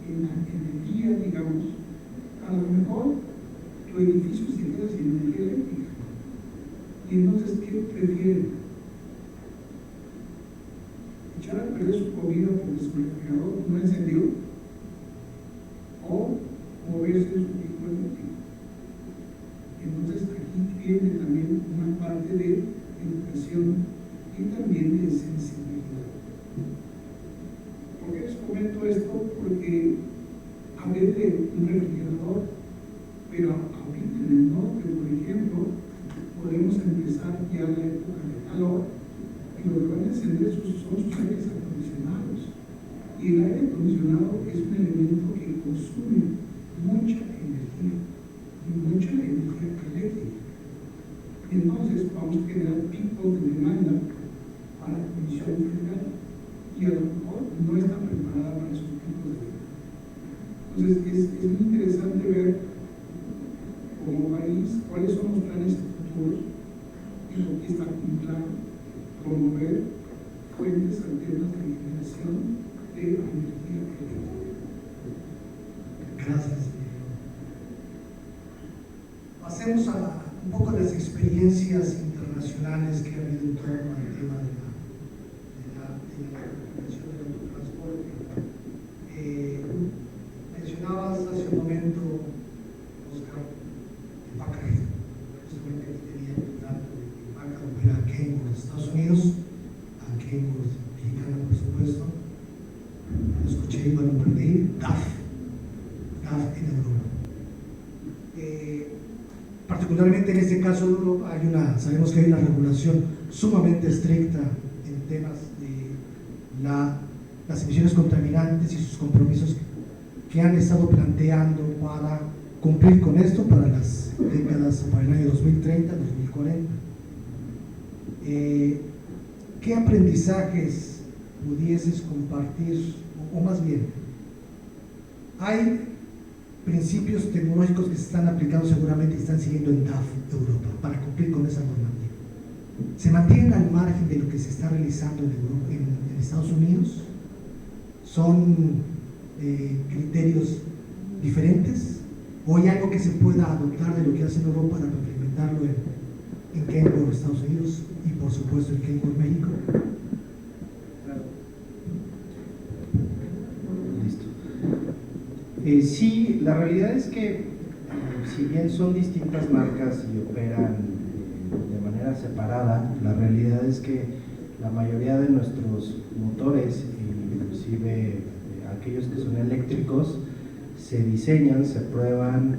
en el día, digamos, a lo mejor tu edificio se queda sin energía eléctrica. Y entonces, ¿qué prefieren? ¿Echar a perder su comida porque su refrigerador no encendió? ¿O moverse en su vehículo eléctrico? Entonces, aquí viene también una parte de educación y también de sensibilidad. ¿Por qué les comento esto? Porque hablé de un refrigerador, pero ahorita en el norte, por ejemplo, podemos empezar ya la época de calor y lo que van a encender son sus aires acondicionados. Y el aire acondicionado es un elemento que consume mucha energía y mucha energía eléctrica. Entonces vamos a generar picos de demanda para la Comisión Federal y a lo mejor no está preparada para esos picos de demanda. Entonces es muy interesante ver como país cuáles son los planes futuros y lo que está claro, promover fuentes alternas de generación de energía eléctrica. Gracias. Pasemos a un poco de las experiencias internacionales que ha habido en torno al tema de la regulación del autotransporte. Mencionabas hace un momento, Oscar, el Packard. Justamente tenía el dato de que el Packard opera a Kenworth en Estados Unidos, a Kenworth mexicana, por supuesto. Lo escuché y bueno, perdí, DAF en Europa. Particularmente en este caso de Europa sabemos que hay una regulación sumamente estricta en temas de las emisiones contaminantes y sus compromisos que han estado planteando para cumplir con esto para las décadas, para el año 2030, 2040. ¿Qué aprendizajes pudieses compartir, o más bien, hay principios tecnológicos que se están aplicando seguramente y están siguiendo en DAF Europa para cumplir con esa normativa? ¿Se mantienen al margen de lo que se está realizando en Estados Unidos? ¿Son criterios diferentes? ¿O hay algo que se pueda adoptar de lo que hace en Europa para implementarlo en Kenworth, Estados Unidos, y por supuesto en Kenworth, México? Sí, la realidad es que si bien son distintas marcas y operan de manera separada, la realidad es que la mayoría de nuestros motores, inclusive aquellos que son eléctricos, se diseñan, se prueban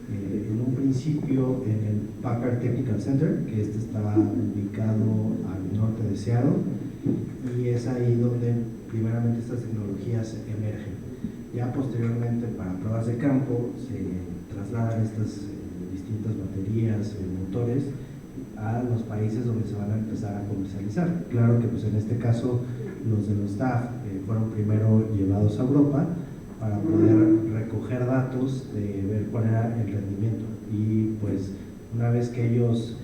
en un principio en el Packard Technical Center, que está ubicado al norte de Seattle, y es ahí donde primeramente estas tecnologías emergen. Ya posteriormente, para pruebas de campo, se trasladan estas distintas baterías, motores, a los países donde se van a empezar a comercializar. Claro que pues en este caso los de los DAF fueron primero llevados a Europa para poder recoger datos, de ver cuál era el rendimiento, y pues una vez que ellos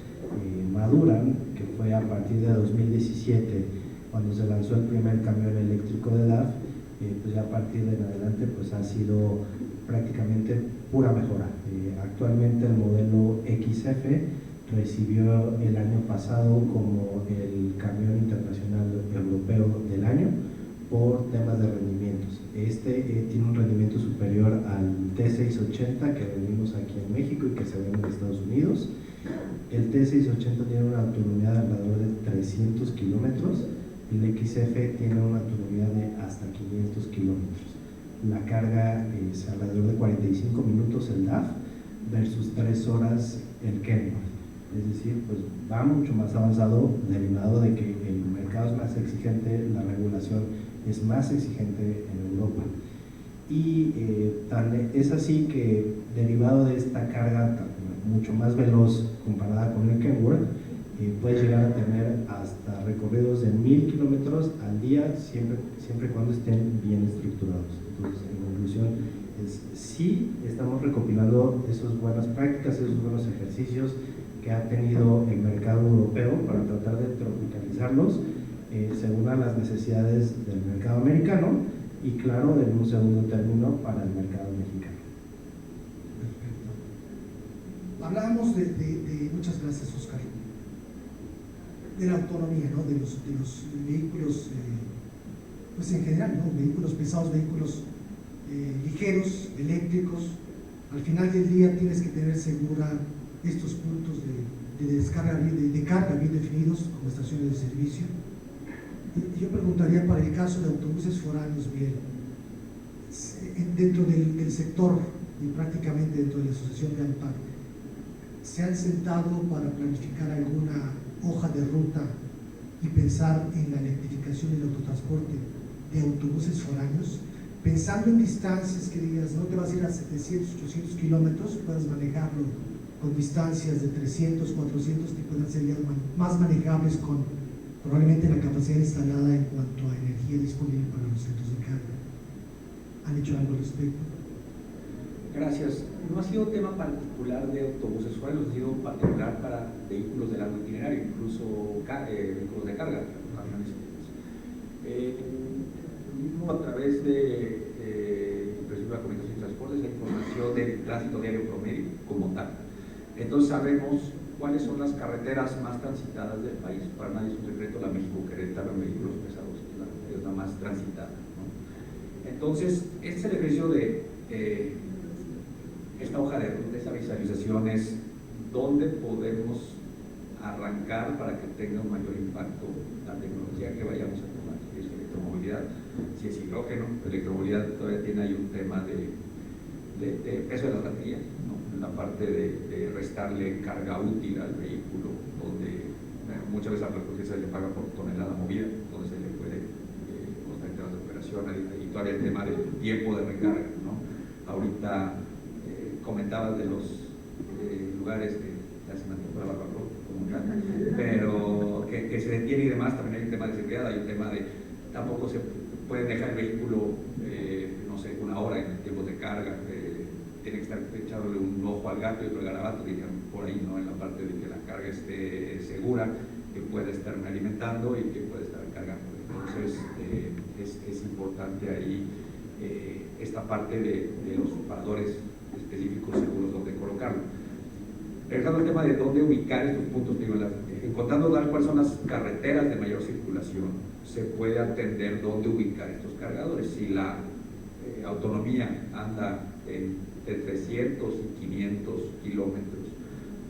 maduran, que fue a partir de 2017 cuando se lanzó el primer camión eléctrico de DAF, pues ya a partir de en adelante pues ha sido prácticamente pura mejora. Actualmente el modelo XF recibió el año pasado como el camión internacional europeo del año por temas de rendimientos. Este tiene un rendimiento superior al T680 que vendimos aquí en México y que se vende en Estados Unidos. El T680 tiene una autonomía de alrededor de 300 kilómetros. El XF tiene una autonomía de hasta 500 kilómetros. La carga es alrededor de 45 minutos el DAF versus 3 horas el Kenworth. Es decir, pues va mucho más avanzado, derivado de que el mercado es más exigente, la regulación es más exigente en Europa. y es así que derivado de esta carga mucho más veloz comparada con el Kenworth, puede llegar a tener hasta recorridos de 1000 kilómetros al día, siempre y cuando estén bien estructurados. Entonces, en conclusión, sí estamos recopilando esas buenas prácticas, esos buenos ejercicios que ha tenido el mercado europeo para tratar de tropicalizarlos según a las necesidades del mercado americano y, claro, en un segundo término para el mercado mexicano. Perfecto. Hablábamos muchas gracias, Oscar, de la autonomía, ¿no? de los vehículos, pues en general, ¿no? Vehículos pesados, vehículos ligeros, eléctricos. Al final del día tienes que tener segura estos puntos de descarga, de carga bien definidos como estaciones de servicio. Yo preguntaría para el caso de autobuses foráneos, Miguel, dentro del sector y prácticamente dentro de la asociación de ANPAC, ¿se han sentado para planificar alguna hoja de ruta y pensar en la electrificación del autotransporte de autobuses foráneos? Pensando en distancias que digas, no te vas a ir a 700, 800 kilómetros, puedas manejarlo con distancias de 300, 400 que puedan ser ya más manejables con probablemente la capacidad instalada en cuanto a energía disponible para los centros de carga. ¿Han hecho algo al respecto? Gracias. No ha sido tema particular de autobuses foráneos, ha sido particular para vehículos de largo itinerario, incluso vehículos de carga, camiones. A través de la Comunicación y Transportes, la información del tránsito diario promedio como tal. Entonces sabemos cuáles son las carreteras más transitadas del país. Para nadie es un secreto, la México-Querétaro en vehículos pesados es la más transitada, ¿no? Entonces, este es el ejercicio de esta hoja de ruta, esa visualización es dónde podemos arrancar para que tenga un mayor impacto la tecnología que vayamos a tomar. Si es electromovilidad, si es hidrógeno, electromovilidad todavía tiene ahí un tema de peso de las baterías, ¿no? En la parte de restarle carga útil al vehículo, donde muchas veces a la recogida se le paga por tonelada movida, donde se le puede costar en temas de operación, y todavía el tema del tiempo de recarga, ¿no? Ahorita comentabas de los lugares que ya se mantienen por la barbacoa, pero que se detiene y demás. También hay un tema de seguridad, hay un tema de tampoco se puede dejar el vehículo no sé, una hora en tiempos de carga, tiene que estar echándole un ojo al gato y otro al garabato, dirían por ahí, ¿no? En la parte de que la carga esté segura, que pueda estarme alimentando y que pueda estar cargando. Entonces es importante ahí esta parte de los paradores específicos seguros donde colocarlo. Regresando al tema de dónde ubicar estos puntos, digo, encontrando cuáles son las carreteras de mayor circulación, se puede atender dónde ubicar estos cargadores. Si la autonomía anda entre 300 y 500 kilómetros,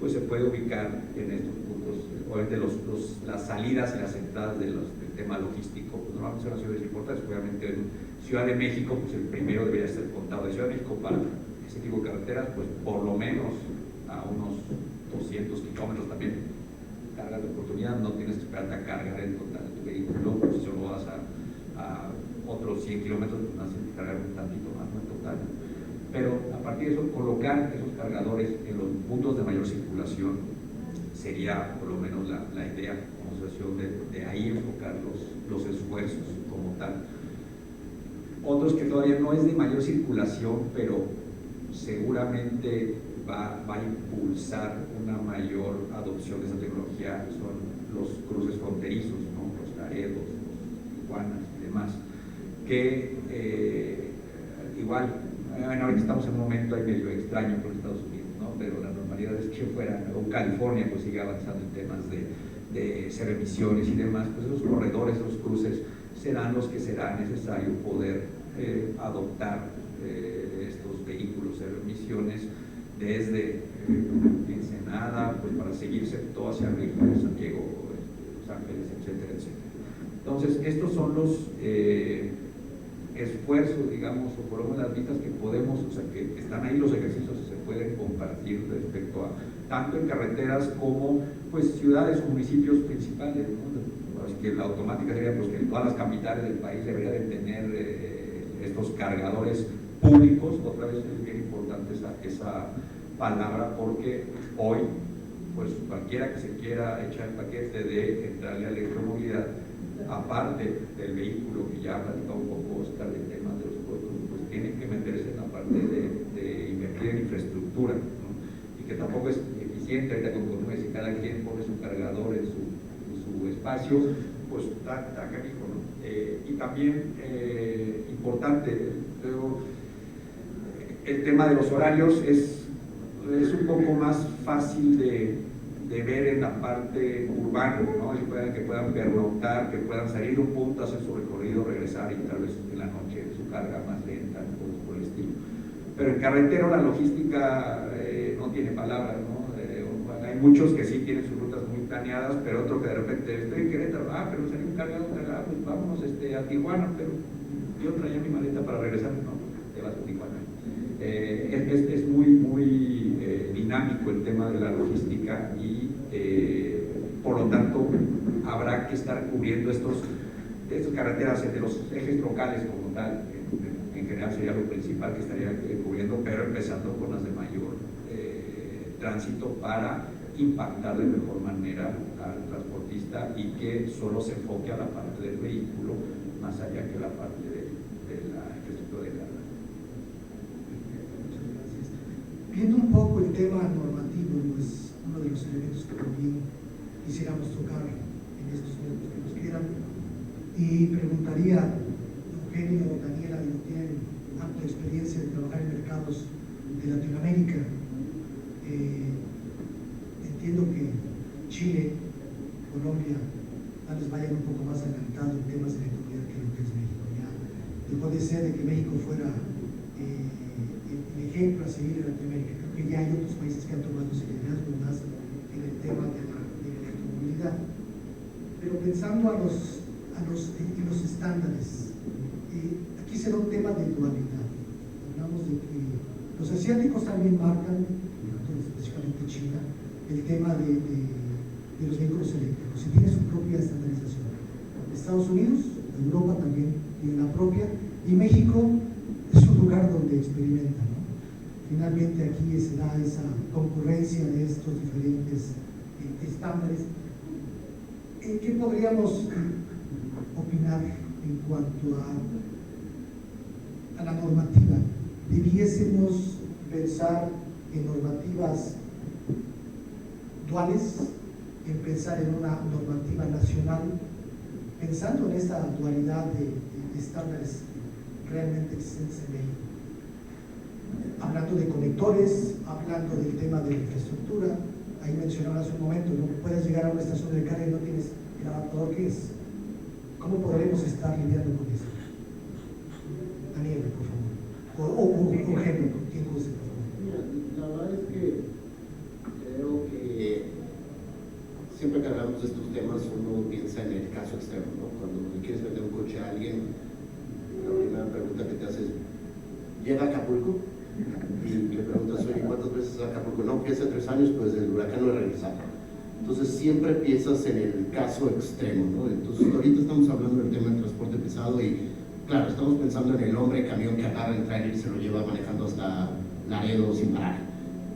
pues se puede ubicar en estos puntos. Obviamente las salidas y las entradas del tema logístico, pues normalmente son las ciudades importantes. Obviamente en Ciudad de México, pues el primero debería ser contado de Ciudad de México para ese tipo de carreteras, pues por lo menos a unos 200 kilómetros también cargas de oportunidad, no tienes que esperarte a cargar el total de tu vehículo, pues si solo vas a otros 100 kilómetros, pues vas a cargar un tantito más, no en total. Pero a partir de eso, colocar esos cargadores en los puntos de mayor circulación sería por lo menos la idea como asociación de ahí enfocar los esfuerzos como tal. Otros que todavía no es de mayor circulación, pero seguramente va a impulsar una mayor adopción de esa tecnología, son los cruces fronterizos, ¿no? Los Laredos, los Tijuanas y demás, que igual, bueno, ahorita estamos en un momento ahí medio extraño con Estados Unidos, ¿no? Pero la normalidad es que fuera, o California pues sigue avanzando en temas de cero emisiones y demás, pues esos corredores, esos cruces serán los que será necesario poder adoptar estos vehículos cero emisiones desde Ensenada, pues para seguirse todo hacia arriba, San Diego, Los Ángeles, etcétera, etcétera. Entonces, estos son los esfuerzos, digamos, o por lo menos las vistas que podemos, o sea, que están ahí los ejercicios que se pueden compartir respecto a tanto en carreteras como pues ciudades o municipios principales, ¿no? Así que la automática sería pues que todas las capitales del país deberían de tener estos cargadores públicos. Otra vez es bien importante esa palabra, porque hoy pues cualquiera que se quiera echar el paquete de entrarle a la electromovilidad, aparte del vehículo que ya ha platicado un poco Oscar del tema de los costos, pues tiene que meterse en la parte de invertir en infraestructura, ¿no? Y que tampoco es eficiente. Ahorita como dice, cada quien pone su cargador en su espacio, pues está canijo, ¿no? Y también importante, el tema de los horarios es un poco más fácil de ver en la parte urbana, ¿no? Que puedan pernoctar, que puedan salir de un punto, hacer su recorrido, regresar y tal vez en la noche su carga más lenta, por el estilo. Pero en carretero la logística no tiene palabras, ¿no? Hay muchos que sí tienen sus rutas muy planeadas, pero otro que de repente estoy en Querétaro, pero salió un cargado, pues vámonos a Tijuana, pero yo traía mi maleta para regresar, no, te vas a Tijuana. Es muy dinámico el tema de la logística y por lo tanto habrá que estar cubriendo estas carreteras de los ejes locales como tal. En general sería lo principal que estaría cubriendo, pero empezando con las de mayor tránsito para impactar de mejor manera al transportista y que solo se enfoque a la parte del vehículo más allá que la parte de la infraestructura de carga. Viendo un poco el tema normativo, pues uno de los elementos que también quisiéramos tocar en estos minutos que nos quedan, y preguntaría, Eugenio o Daniela, que tienen amplia experiencia de trabajar en mercados de Latinoamérica, entiendo que Chile, Colombia, tal vez vayan un poco más adelantados en temas de electricidad que lo que es México. Ya puede ser de que México fuera el ejemplo a seguir en Latinoamérica. Creo que ya hay otros países que han tomado ese liderazgo más en el tema de la electromovilidad. Pero pensando en los estándares, aquí será un tema de dualidad. Hablamos de que los asiáticos también marcan, específicamente China, el tema de los vehículos eléctricos y tiene su propia estandarización. Estados Unidos, Europa también tiene la propia, y México es un lugar donde experimenta, ¿no? Finalmente aquí se da esa concurrencia de estos diferentes estándares. ¿Qué podríamos opinar en cuanto a la normativa? ¿Debiésemos pensar en normativas duales, en pensar en una normativa nacional, pensando en esta dualidad de estándares realmente existentes en México? Hablando de conectores, hablando del tema de la infraestructura, ahí mencionaba hace un momento, no puedes llegar a una estación de carga y no tienes el adaptador que es. ¿Cómo podremos estar lidiando con eso? Daniel, por favor. O Eugenio, ¿quién guste, por favor? Mira, la verdad es que creo que siempre que hablamos de estos temas uno piensa en el caso extremo, ¿no? Cuando le quieres vender un coche a alguien, la primera pregunta que te haces es, ¿llega a Acapulco? Y le preguntas, oye, ¿cuántas veces a Acapulco? No, que hace 3 años, pues del huracán no he regresado. Entonces siempre piensas en el caso extremo, ¿no? Entonces ahorita estamos hablando del tema del transporte pesado y claro, estamos pensando en el hombre camión que agarra el trailer y se lo lleva manejando hasta Laredo sin parar.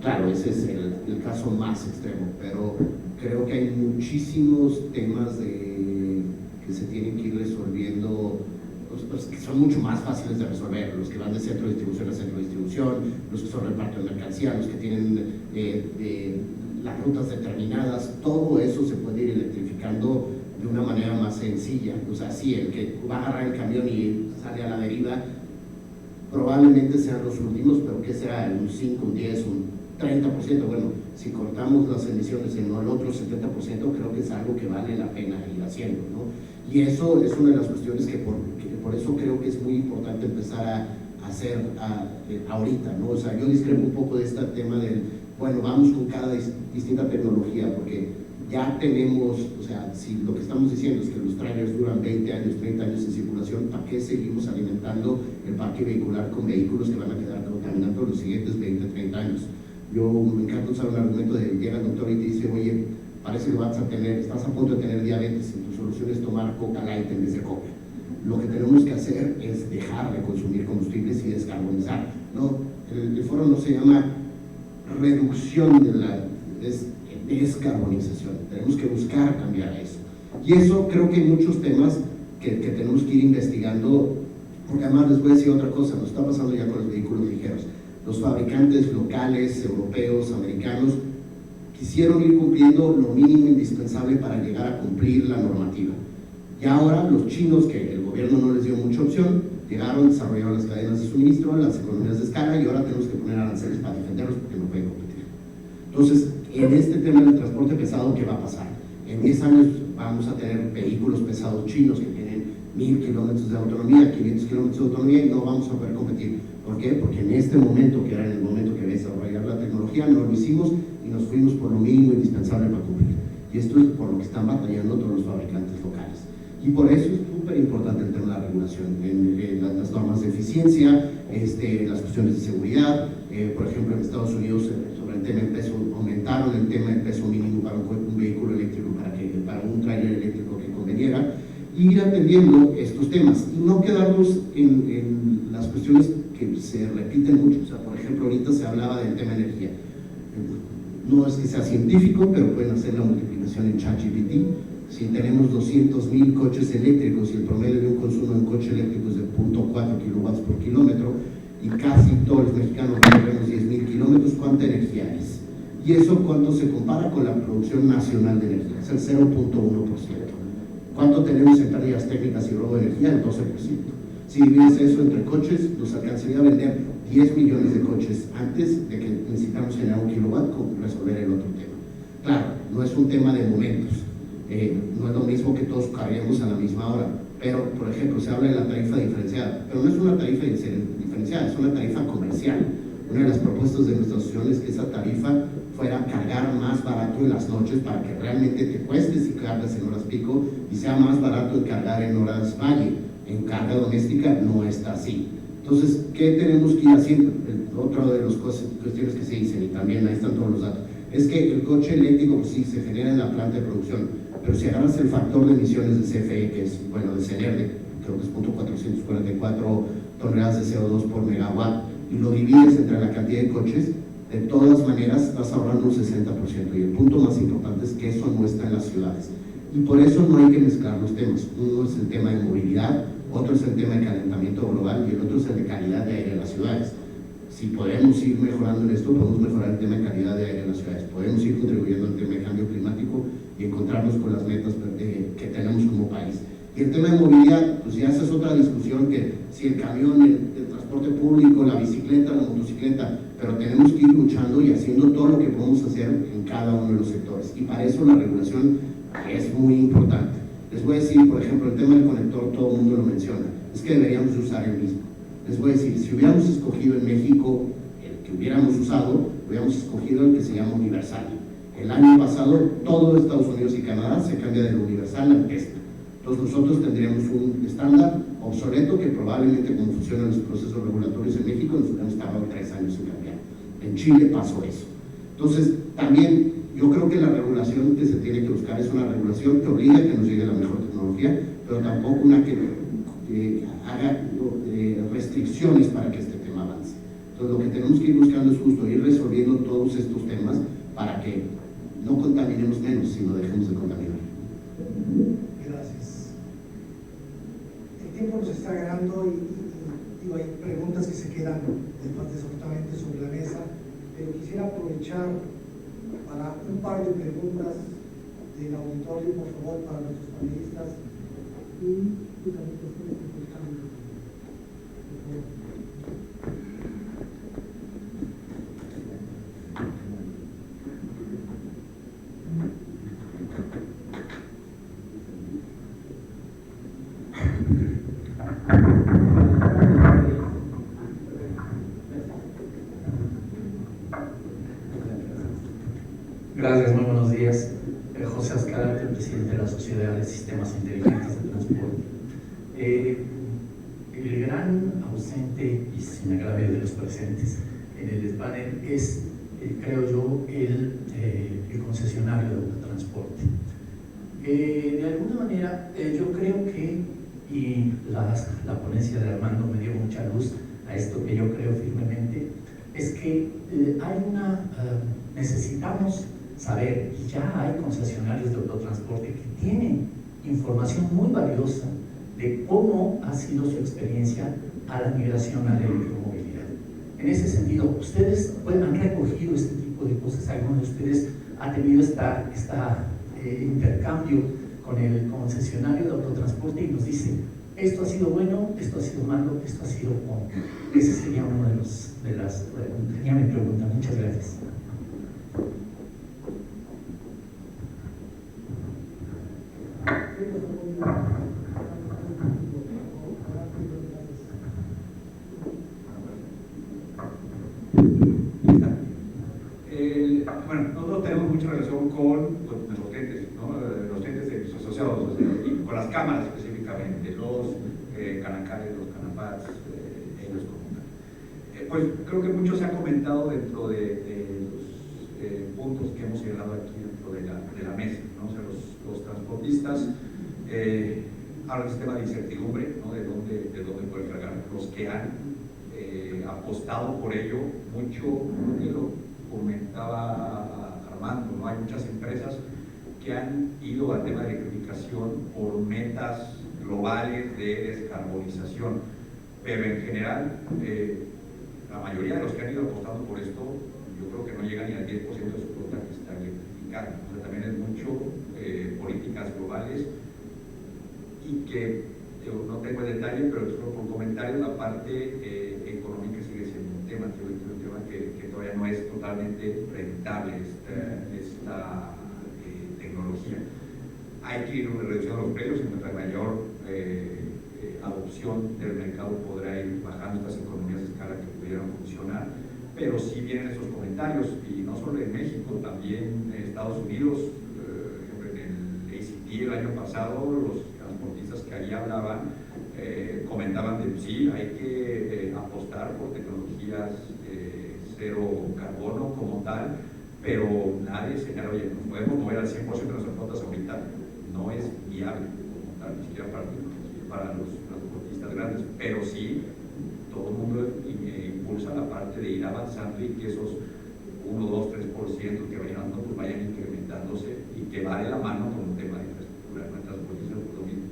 Claro, ese es el caso más extremo, pero creo que hay muchísimos temas que se tienen que ir resolviendo, pues, que son mucho más fáciles de resolver, los que van de centro de distribución a centro de distribución, los que son reparto de mercancía, los que tienen las rutas determinadas, todo eso se puede ir electrificando de una manera más sencilla. O sea, sí, el que va a agarrar el camión y sale a la deriva, probablemente sean los últimos, pero que sea un 5, un 10, un 30%, bueno, si cortamos las emisiones en el otro 70%, creo que es algo que vale la pena ir haciendo, ¿no? Y eso es una de las cuestiones que por eso creo que es muy importante empezar a hacer ahorita, ¿no? O sea, yo discrepo un poco de este tema del, bueno, vamos con cada distinta tecnología, porque ya tenemos, o sea, si lo que estamos diciendo es que los trailers duran 20 años, 30 años en circulación, ¿para qué seguimos alimentando el parque vehicular con vehículos que van a quedar contaminando los siguientes 20, 30 años? Yo me encanta usar un argumento de llega el doctor y te dice, oye, parece que estás a punto de tener diabetes y tu solución es tomar Coca Light en vez de Coca. Lo que tenemos que hacer es dejar de consumir combustibles y descarbonizar. No, el foro no se llama reducción es descarbonización. Tenemos que buscar cambiar eso. Y eso creo que hay muchos temas que tenemos que ir investigando, porque además les voy a decir otra cosa, nos está pasando ya con los vehículos ligeros. Los fabricantes locales, europeos, americanos, quisieron ir cumpliendo lo mínimo indispensable para llegar a cumplir la normativa. Y ahora los chinos, que el gobierno no les dio mucha opción, llegaron, desarrollaron las cadenas de suministro, las economías de escala, y ahora tenemos que poner aranceles para defenderlos porque no pueden competir. Entonces, en este tema del transporte pesado, ¿qué va a pasar? En 10 años vamos a tener vehículos pesados chinos que tienen 1000 kilómetros de autonomía, 500 kilómetros de autonomía, y no vamos a poder competir. ¿Por qué? Porque en este momento, que era en el momento que había desarrollar la tecnología, no lo hicimos y nos fuimos por lo mínimo indispensable para cumplir. Y esto es por lo que están batallando todos los fabricantes locales. Y por eso es súper importante el tema de la regulación, las normas de eficiencia, las cuestiones de seguridad. Por ejemplo, en Estados Unidos, sobre el tema del peso, aumentaron el tema del peso mínimo para un vehículo eléctrico, para un tráiler eléctrico que conveniera, y ir atendiendo estos temas y no quedarnos en las cuestiones que se repiten mucho. O sea, por ejemplo, ahorita se hablaba del tema de energía. No es que sea científico, pero pueden hacer la multiplicación en ChatGPT. Si tenemos 200,000 coches eléctricos y el promedio de un consumo de un coche eléctrico es de 0.4 kilowatts por kilómetro, y casi todos los mexicanos recorremos 10,000 kilómetros, ¿cuánta energía es? Y eso, ¿cuánto se compara con la producción nacional de energía? Es el 0.1%. ¿Cuánto tenemos en pérdidas técnicas y robo de energía? El 12%. Si divides eso entre coches, nos alcanzaría a vender 10 millones de coches antes de que necesitamos generar 1 kilowatt con resolver el otro tema. Claro, no es un tema de momentos, no es lo mismo que todos carguemos a la misma hora, pero por ejemplo se habla de la tarifa diferenciada, pero no es una tarifa diferenciada, es una tarifa comercial. Una de las propuestas de nuestra asociación es que esa tarifa fuera cargar más barato en las noches para que realmente te cueste si cargas en horas pico y sea más barato el cargar en horas valle. En carga doméstica no está así. Entonces, ¿qué tenemos que ir haciendo? Otra de las cuestiones que se dicen, y también ahí están todos los datos, es que el coche eléctrico pues sí se genera en la planta de producción, pero si agarras el factor de emisiones de CFE, que es, bueno, de CENER, creo que es 0.444 toneladas de CO2 por megawatt, y lo divides entre la cantidad de coches, de todas maneras estás ahorrando un 60%. Y el punto más importante es que eso no está en las ciudades. Y por eso no hay que mezclar los temas. Uno es el tema de movilidad, otro es el tema de calentamiento global y el otro es el de calidad de aire en las ciudades. Si podemos ir mejorando en esto, podemos mejorar el tema de calidad de aire en las ciudades, podemos ir contribuyendo al tema de cambio climático y encontrarnos con las metas que tenemos como país. Y el tema de movilidad, pues ya esa es otra discusión, que si el camión, el transporte público, la bicicleta, la motocicleta, pero tenemos que ir luchando y haciendo todo lo que podemos hacer en cada uno de los sectores. Y para eso la regulación es muy importante. Les voy a decir, por ejemplo, el tema del conector, todo el mundo lo menciona, es que deberíamos usar el mismo. Les voy a decir, si hubiéramos escogido en México el que hubiéramos usado, hubiéramos escogido el que se llama universal. El año pasado, todo Estados Unidos y Canadá se cambia del universal al TESTA. Entonces nosotros tendríamos un estándar obsoleto que probablemente, como funcionan los procesos regulatorios en México, nos hubiéramos tardado 3 años en cambiar. En Chile pasó eso. Entonces, también yo creo que la regulación que se tiene que buscar es una regulación que obliga a que nos llegue la mejor tecnología, pero tampoco una que haga restricciones para que este tema avance. Entonces, lo que tenemos que ir buscando es justo ir resolviendo todos estos temas para que no contaminemos menos, sino dejemos de contaminar. Gracias. El tiempo nos está ganando y hay preguntas que se quedan desafortunadamente sobre la mesa, pero quisiera aprovechar para un par de preguntas del auditorio, por favor, para nuestros panelistas. Y también por favor. Gracias, muy buenos días. José Azcárate, presidente de la Sociedad de Sistemas Inteligentes de Transporte. El gran ausente, y sin agravio de los presentes en el panel, es, creo yo, el concesionario de autotransporte. De alguna manera, yo creo que y la ponencia de Armando me dio mucha luz a esto que yo creo firmemente, es que necesitamos saber, y ya hay concesionarios de autotransporte que tienen información muy valiosa de cómo ha sido su experiencia a la migración a la electromovilidad. En ese sentido, ustedes han recogido este tipo de cosas, alguno de ustedes ha tenido intercambio con el concesionario de autotransporte y nos dice, esto ha sido bueno, esto ha sido malo, esto ha sido bueno. Ese sería uno sería mi pregunta. Muchas gracias. Bueno, nosotros tenemos mucha relación con los clientes, ¿no? Los clientes de los asociados, y con las cámaras específicamente, los canacares, los canapads, ellos como tal. Pues creo que mucho se ha comentado dentro de los puntos que hemos señalado aquí dentro de la mesa, ¿no? O sea, los transportistas hablan de este tema de incertidumbre, ¿no? De dónde poder cargar. Los que han apostado por ello, mucho, que lo comentaba Armando, ¿no? Hay muchas empresas que han ido al tema de electrificación por metas globales de descarbonización, pero en general la mayoría de los que han ido apostando por esto, yo creo que no llegan ni al 10% de su flota que está electrificada. O sea, también es mucho políticas globales y que no tengo el detalle, pero solo por comentarios, la parte económica sigue siendo un tema, que todavía no es totalmente rentable esta tecnología. Hay que ir reduciendo los precios y mientras mayor adopción del mercado podrá ir bajando estas economías de escala que pudieran funcionar. Pero sí vienen esos comentarios, y no solo en México, también en Estados Unidos. En el ACT el año pasado, los transportistas que ahí hablaban comentaban de sí, hay que apostar por tecnologías cero carbono como tal, pero nadie señala, oye, nos podemos mover al 100% de nuestras flotas ahorita, no es viable como tal, ni siquiera para los transportistas grandes, pero sí todo el mundo impulsa la parte de ir avanzando y que esos 1, 2, 3% que vayan dando, pues vayan incrementándose, y que va de la mano con un tema de infraestructura. Los transportistas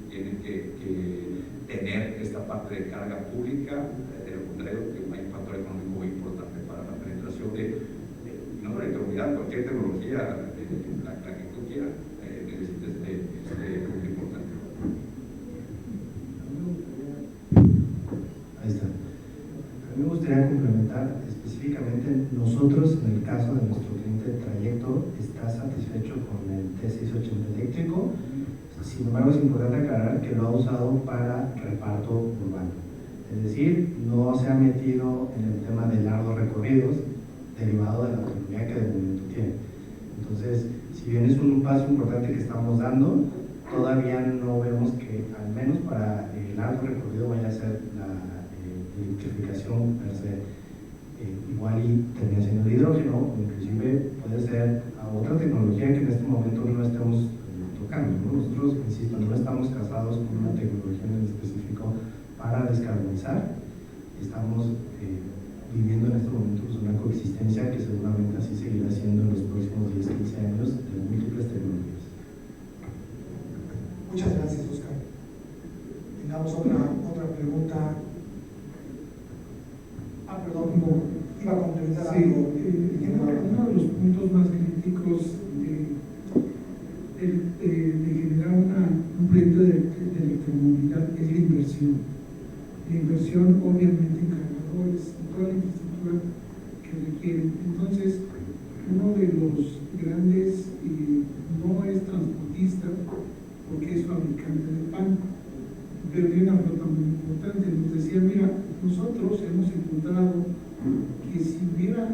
tienen que tener esta parte de carga pública, de lo contrario, que hay un factor económico muy importante para la penetración no de la electromovilidad, cualquier tecnología, la que tú quieras, necesita este punto importante. Ahí está. A mí me gustaría complementar específicamente, nosotros, en el caso de nuestro cliente de trayecto, está satisfecho con el T680 eléctrico. Sin embargo, es importante aclarar que lo ha usado para reparto urbano. Es decir, no se ha metido en el tema de largos recorridos derivado de la autonomía que de momento tiene. Entonces, si bien es un paso importante que estamos dando, todavía no vemos que, al menos para el largo recorrido, vaya a ser la electrificación per se. Igual y termina siendo el hidrógeno, o inclusive puede ser otra tecnología que en este momento no estamos tocando, ¿no? Nosotros, insisto, no estamos casados con una tecnología en específico para descarbonizar. Estamos viviendo en este momento pues, una coexistencia que seguramente así seguirá siendo en los próximos 10-15 años de las múltiples tecnologías. Muchas gracias, Oscar. Tengamos otra pregunta. Perdón, iba a complementar algo. Uno de los puntos más críticos de generar un proyecto de electromovilidad es la inversión. La inversión, obviamente, en cargadores, en toda la infraestructura que requieren. Entonces, uno de los grandes no es transportista porque es fabricante de pan, pero tiene una flota muy importante. Nos decía, mira, nosotros hemos encontrado que si hubiera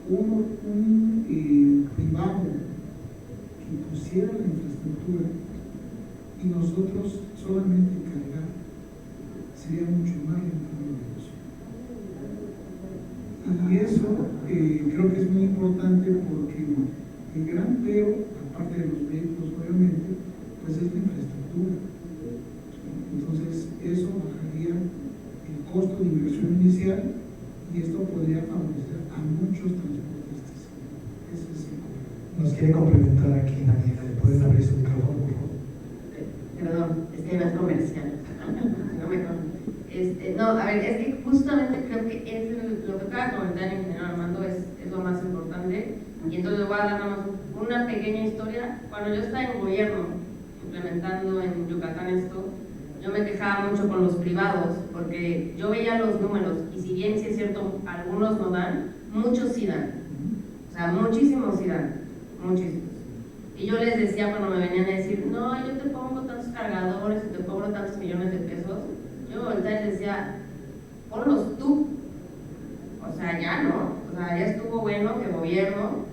un privado que pusiera la infraestructura y nosotros solamente cargar, sería mucho más rentable el negocio. Y eso creo que es muy importante porque el gran pero, aparte de los vehículos obviamente, pues es la infraestructura. eso bajaría el costo de inversión inicial y esto podría favorecer a muchos transportistas. Ese es el problema. Nos quiere complementar aquí, Daniela. ¿Le pueden abrir su micrófono, por favor? Perdón, es que no es comercial. No me no, a ver, es que justamente creo que es lo que acaba de comentar el ingeniero Armando es lo más importante. Y entonces les voy a dar nada más una pequeña historia. Cuando yo estaba en gobierno, implementando en Yucatán esto, yo me quejaba mucho con los privados, porque yo veía los números, y si bien sí es cierto, algunos no dan, muchos sí dan. O sea, muchísimos sí dan, muchísimos. Y yo les decía cuando me venían a decir, no, yo te pongo tantos cargadores y te cobro tantos millones de pesos, yo me volteaba y les decía, ponlos tú. O sea, ya no, o sea, ya estuvo bueno que gobierno,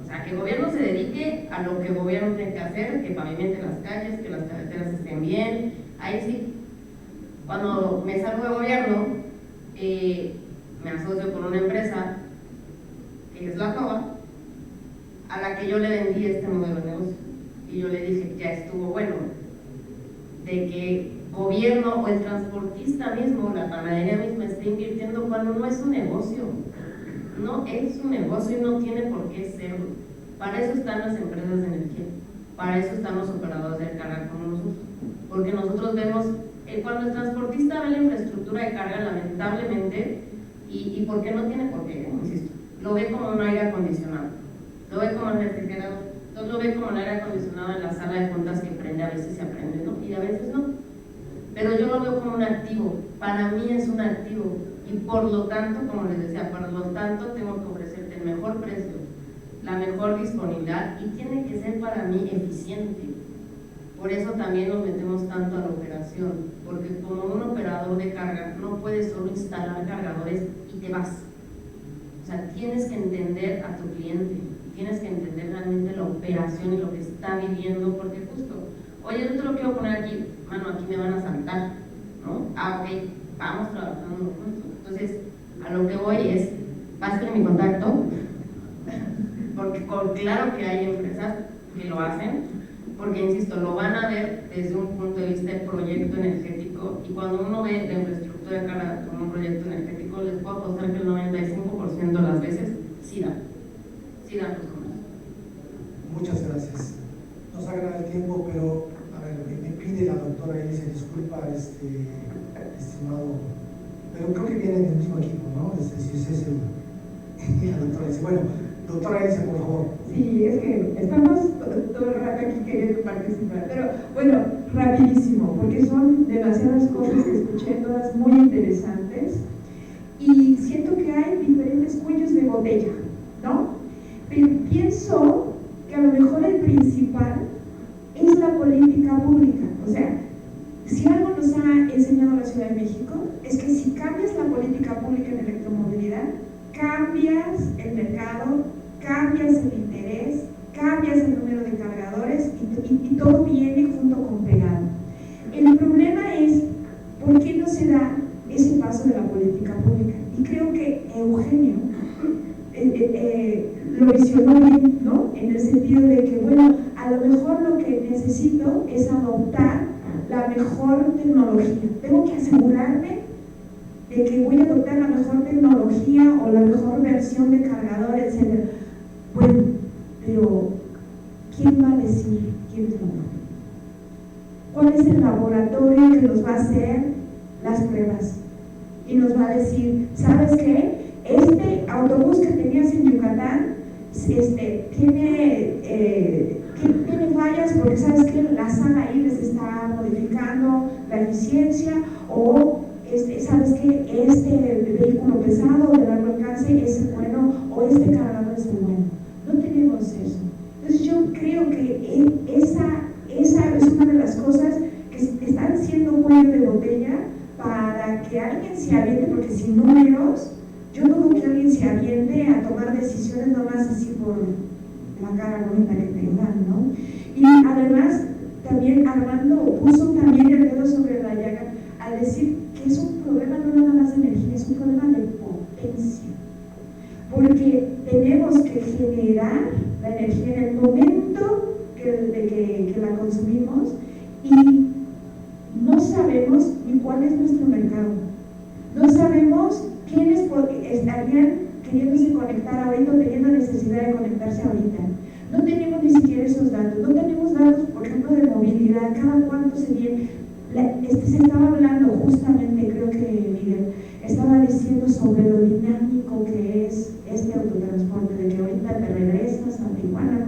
o sea, que el gobierno se dedique a lo que el gobierno tiene que hacer, que pavimente las calles, que las carreteras estén bien. Ahí sí, cuando me salgo de gobierno, me asocio con una empresa, que es la COA, a la que yo le vendí este modelo de negocio. Y yo le dije, ya estuvo bueno, de que gobierno o el transportista mismo, la panadería misma, esté invirtiendo cuando no es un negocio. No es un negocio y no tiene por qué serlo. Para eso están las empresas de energía, para eso están los operadores de carga como nosotros. Porque nosotros vemos, cuando el transportista ve la infraestructura de carga, lamentablemente, y porque no tiene por qué, insisto, lo ve como un aire acondicionado, lo ve como un refrigerador, entonces lo ve como un aire acondicionado en la sala de juntas que prende, a veces se aprende, ¿no? Y a veces no. Pero yo lo veo como un activo, para mí es un activo, y por lo tanto, como les decía, por lo tanto tengo que ofrecerte el mejor precio, la mejor disponibilidad, y tiene que ser para mí eficiente. Por eso también nos metemos tanto a la operación, porque como un operador de carga no puedes solo instalar cargadores y te vas. O sea, tienes que entender a tu cliente, tienes que entender realmente la operación y lo que está viviendo, porque justo, oye, yo te lo quiero poner aquí, mano, aquí me van a saltar, ¿no? Ah, ok, vamos trabajando juntos. Entonces, a lo que voy es, pásenme mi contacto, porque claro que hay empresas que lo hacen, porque insisto, lo van a ver desde un punto de vista de proyecto energético, y cuando uno ve la infraestructura de carga como un proyecto energético, les puedo apostar que el 95% de las veces sí dan los números. Muchas gracias. Nos agrada el tiempo, pero a ver, me pide la doctora Elise, disculpa, estimado, pero creo que vienen del mismo equipo, ¿no? Si es la doctora Elise. Bueno, doctora Elise, por favor. Sí, es que estamos todo el rato aquí queriendo participar, pero bueno, rapidísimo, porque son demasiadas cosas que escuché, todas muy interesantes, y siento que hay diferentes cuellos de botella, ¿no? Pero pienso que a lo mejor el principal es la política pública. O sea, si algo nos ha enseñado la Ciudad de México, es que si cambias la política pública en electromovilidad, cambias el mercado, cambias el interés, cambias el número de cargadores, y todo viene junto con pegado. El problema es por qué no se da ese paso de la política pública. Y creo que Eugenio lo visionó bien, ¿no? En el sentido de que, bueno, a lo mejor lo que necesito es adoptar la mejor tecnología. Tengo que asegurarme de que voy a adoptar la mejor tecnología o la mejor versión de cargador, etc. Bueno, pero ¿quién va a decir quién es lo mejor? ¿Cuál es el laboratorio que nos va a hacer las pruebas? Y nos va a decir, ¿sabes qué? Este autobús que tenías en Yucatán tiene fallas porque sabes que la sala ahí les está modificando la eficiencia, o sabes que este vehículo pesado de largo alcance es bueno, o este cargador es muy bueno. No tenemos eso. Entonces yo creo que esa es una de las cosas que están siendo cuello de botella para que alguien se aviente, porque sin números yo dudo que alguien se aviente a tomar decisiones nomás así por la cara bonita que tengan, ¿no? Y además también Armando puso también el dedo sobre la llaga al decir que es un problema no nada más de energía, es un problema de potencia, porque tenemos que generar la energía en el momento que la consumimos, y no sabemos ni cuál es nuestro mercado. No sabemos quiénes estarían queriéndose conectar ahorita o teniendo necesidad de conectarse ahorita. No tenemos ni siquiera esos datos. No tenemos datos, por ejemplo, de movilidad. Cada cuánto se viene. Se estaba hablando justamente, creo que Miguel estaba diciendo sobre lo dinámico que es este autotransporte, de que ahorita te regresas a Tijuana.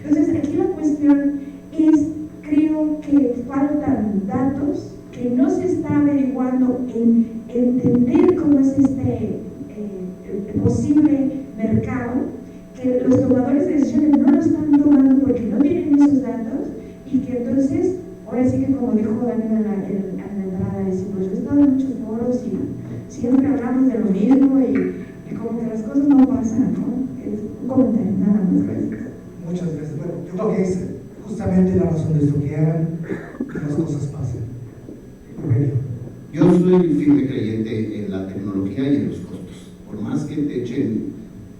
Entonces, aquí la cuestión es, creo que faltan datos, que no se está averiguando en entender cómo es este posible mercado, que los tomadores de decisiones no lo están tomando porque no tienen esos datos, y que entonces, ahora sí que como dijo Daniel a la entrada, decimos, yo he estado en muchos foros y siempre hablamos de lo mismo y como que las cosas no pasan, ¿no? Es un comentario, nada más, gracias. Muchas gracias. Bueno, yo creo que es justamente la razón de esto, que hagan que las cosas pasen. Eugenio. Yo soy firme creyente en la tecnología y en los costos. Por más que te echen,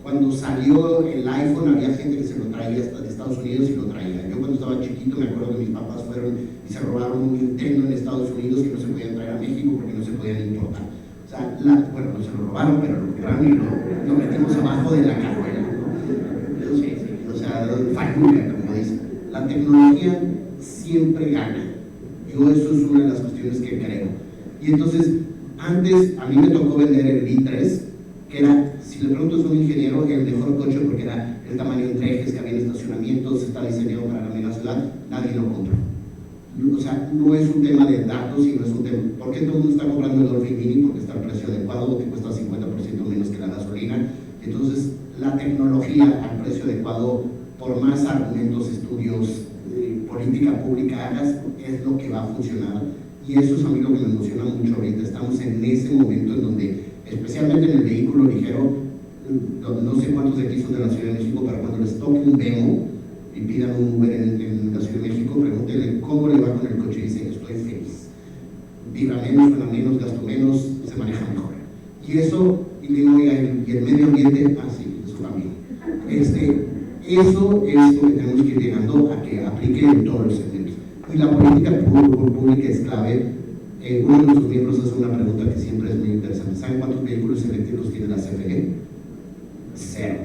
cuando salió el iPhone había gente que se lo traía hasta de Estados Unidos y lo traía. Yo cuando estaba chiquito me acuerdo que mis papás fueron y se robaron un Nintendo en Estados Unidos que no se podían traer a México porque no se podían importar. O sea, bueno, no se lo robaron, pero lo compraron y lo metimos abajo de la cajuela, ¿no? Sí, o sea, faluca, como dicen. La tecnología siempre gana. Yo eso es una de las cuestiones que creo. Y entonces, antes a mí me tocó vender el i3, que era, si le preguntas a un ingeniero, el mejor coche porque era el tamaño entre ejes, que había estacionamientos, está diseñado para la mega ciudad, nadie lo compró. O sea, no es un tema de datos y no es un tema. ¿Por qué todo el mundo está comprando el Dolphin Mini? Porque está al precio adecuado, que cuesta 50% menos que la gasolina. Entonces, la tecnología al precio adecuado, por más argumentos, estudios, política pública hagas, es lo que va a funcionar. Y eso es a mí lo que me emociona mucho ahorita. Estamos en ese momento en donde, especialmente en el vehículo ligero, no sé cuántos de aquí son de la Ciudad de México, pero cuando les toque un Vemo y pidan un Uber en la Ciudad de México, pregúntenle cómo le va con el coche y dicen, estoy feliz. Vibra menos, suena menos, gasto menos, se maneja mejor. Y eso, y digo, oiga, y el medio ambiente, sí, eso también. Eso es lo que tenemos que ir llegando a que aplique en todos los segmentos. Y la política pública es clave. Uno de nuestros miembros hace una pregunta que siempre es muy interesante. ¿Saben cuántos vehículos eléctricos tiene la CFE? 0.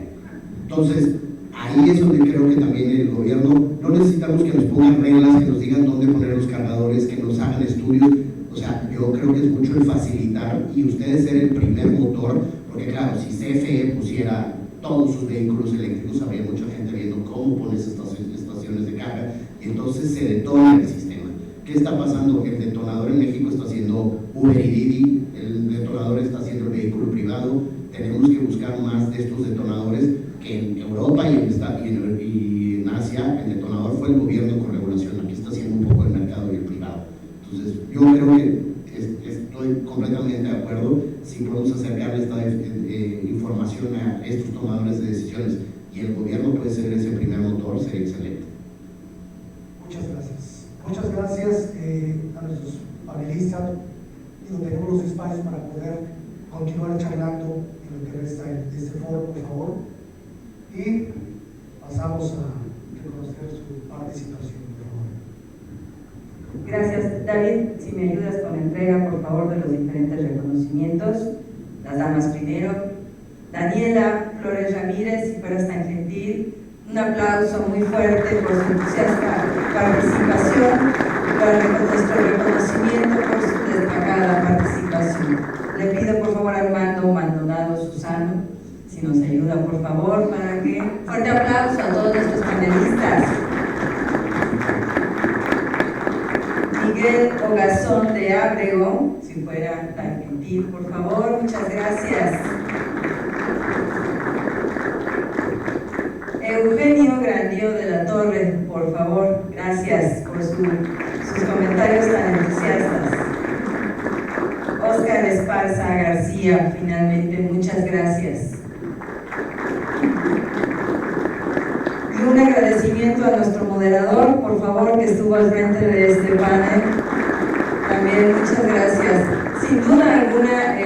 Entonces, ahí es donde creo que también el gobierno, no necesitamos que nos pongan reglas, que nos digan dónde poner los cargadores, que nos hagan estudios. O sea, yo creo que es mucho el facilitar y ustedes ser el primer motor, porque claro, si CFE pusiera todos sus vehículos eléctricos, habría mucha gente viendo cómo pones estaciones de carga y entonces se detona el sistema. ¿Qué está pasando? El detonador en México está haciendo Uber y Didi, el detonador está haciendo el vehículo privado. Tenemos que buscar más de estos detonadores, que en Europa y en Asia el detonador fue el gobierno con regulación. Aquí está haciendo un poco el mercado y el privado. Entonces yo creo que estoy completamente de acuerdo. Si podemos acercarle esta información a estos tomadores de decisiones y el gobierno puede ser ese primer motor, sería excelente. Muchas gracias. Muchas gracias a nuestros panelistas. Tenemos los espacios para poder continuar charlando en lo que resta de este foro, por favor. Y pasamos a reconocer su participación, por favor. Gracias, David. Si me ayudas con la entrega, por favor, de los diferentes reconocimientos. Las damas primero. Daniela Flores Ramírez, si fueras tan gentil. Un aplauso muy fuerte por su entusiasta participación, para nuestro reconocimiento por su destacada participación. Le pido por favor a Armando Maldonado Susano, si nos ayuda por favor, para que... Fuerte aplauso a todos nuestros panelistas. Miguel Ogazón de Ábrego, si fuera tan gentil, por favor, muchas gracias. Eugenio Grandio de la Torre, por favor, gracias por sus comentarios tan entusiastas. Óscar Esparza García, finalmente, muchas gracias. Y un agradecimiento a nuestro moderador, por favor, que estuvo al frente de este panel. También muchas gracias. Sin duda alguna,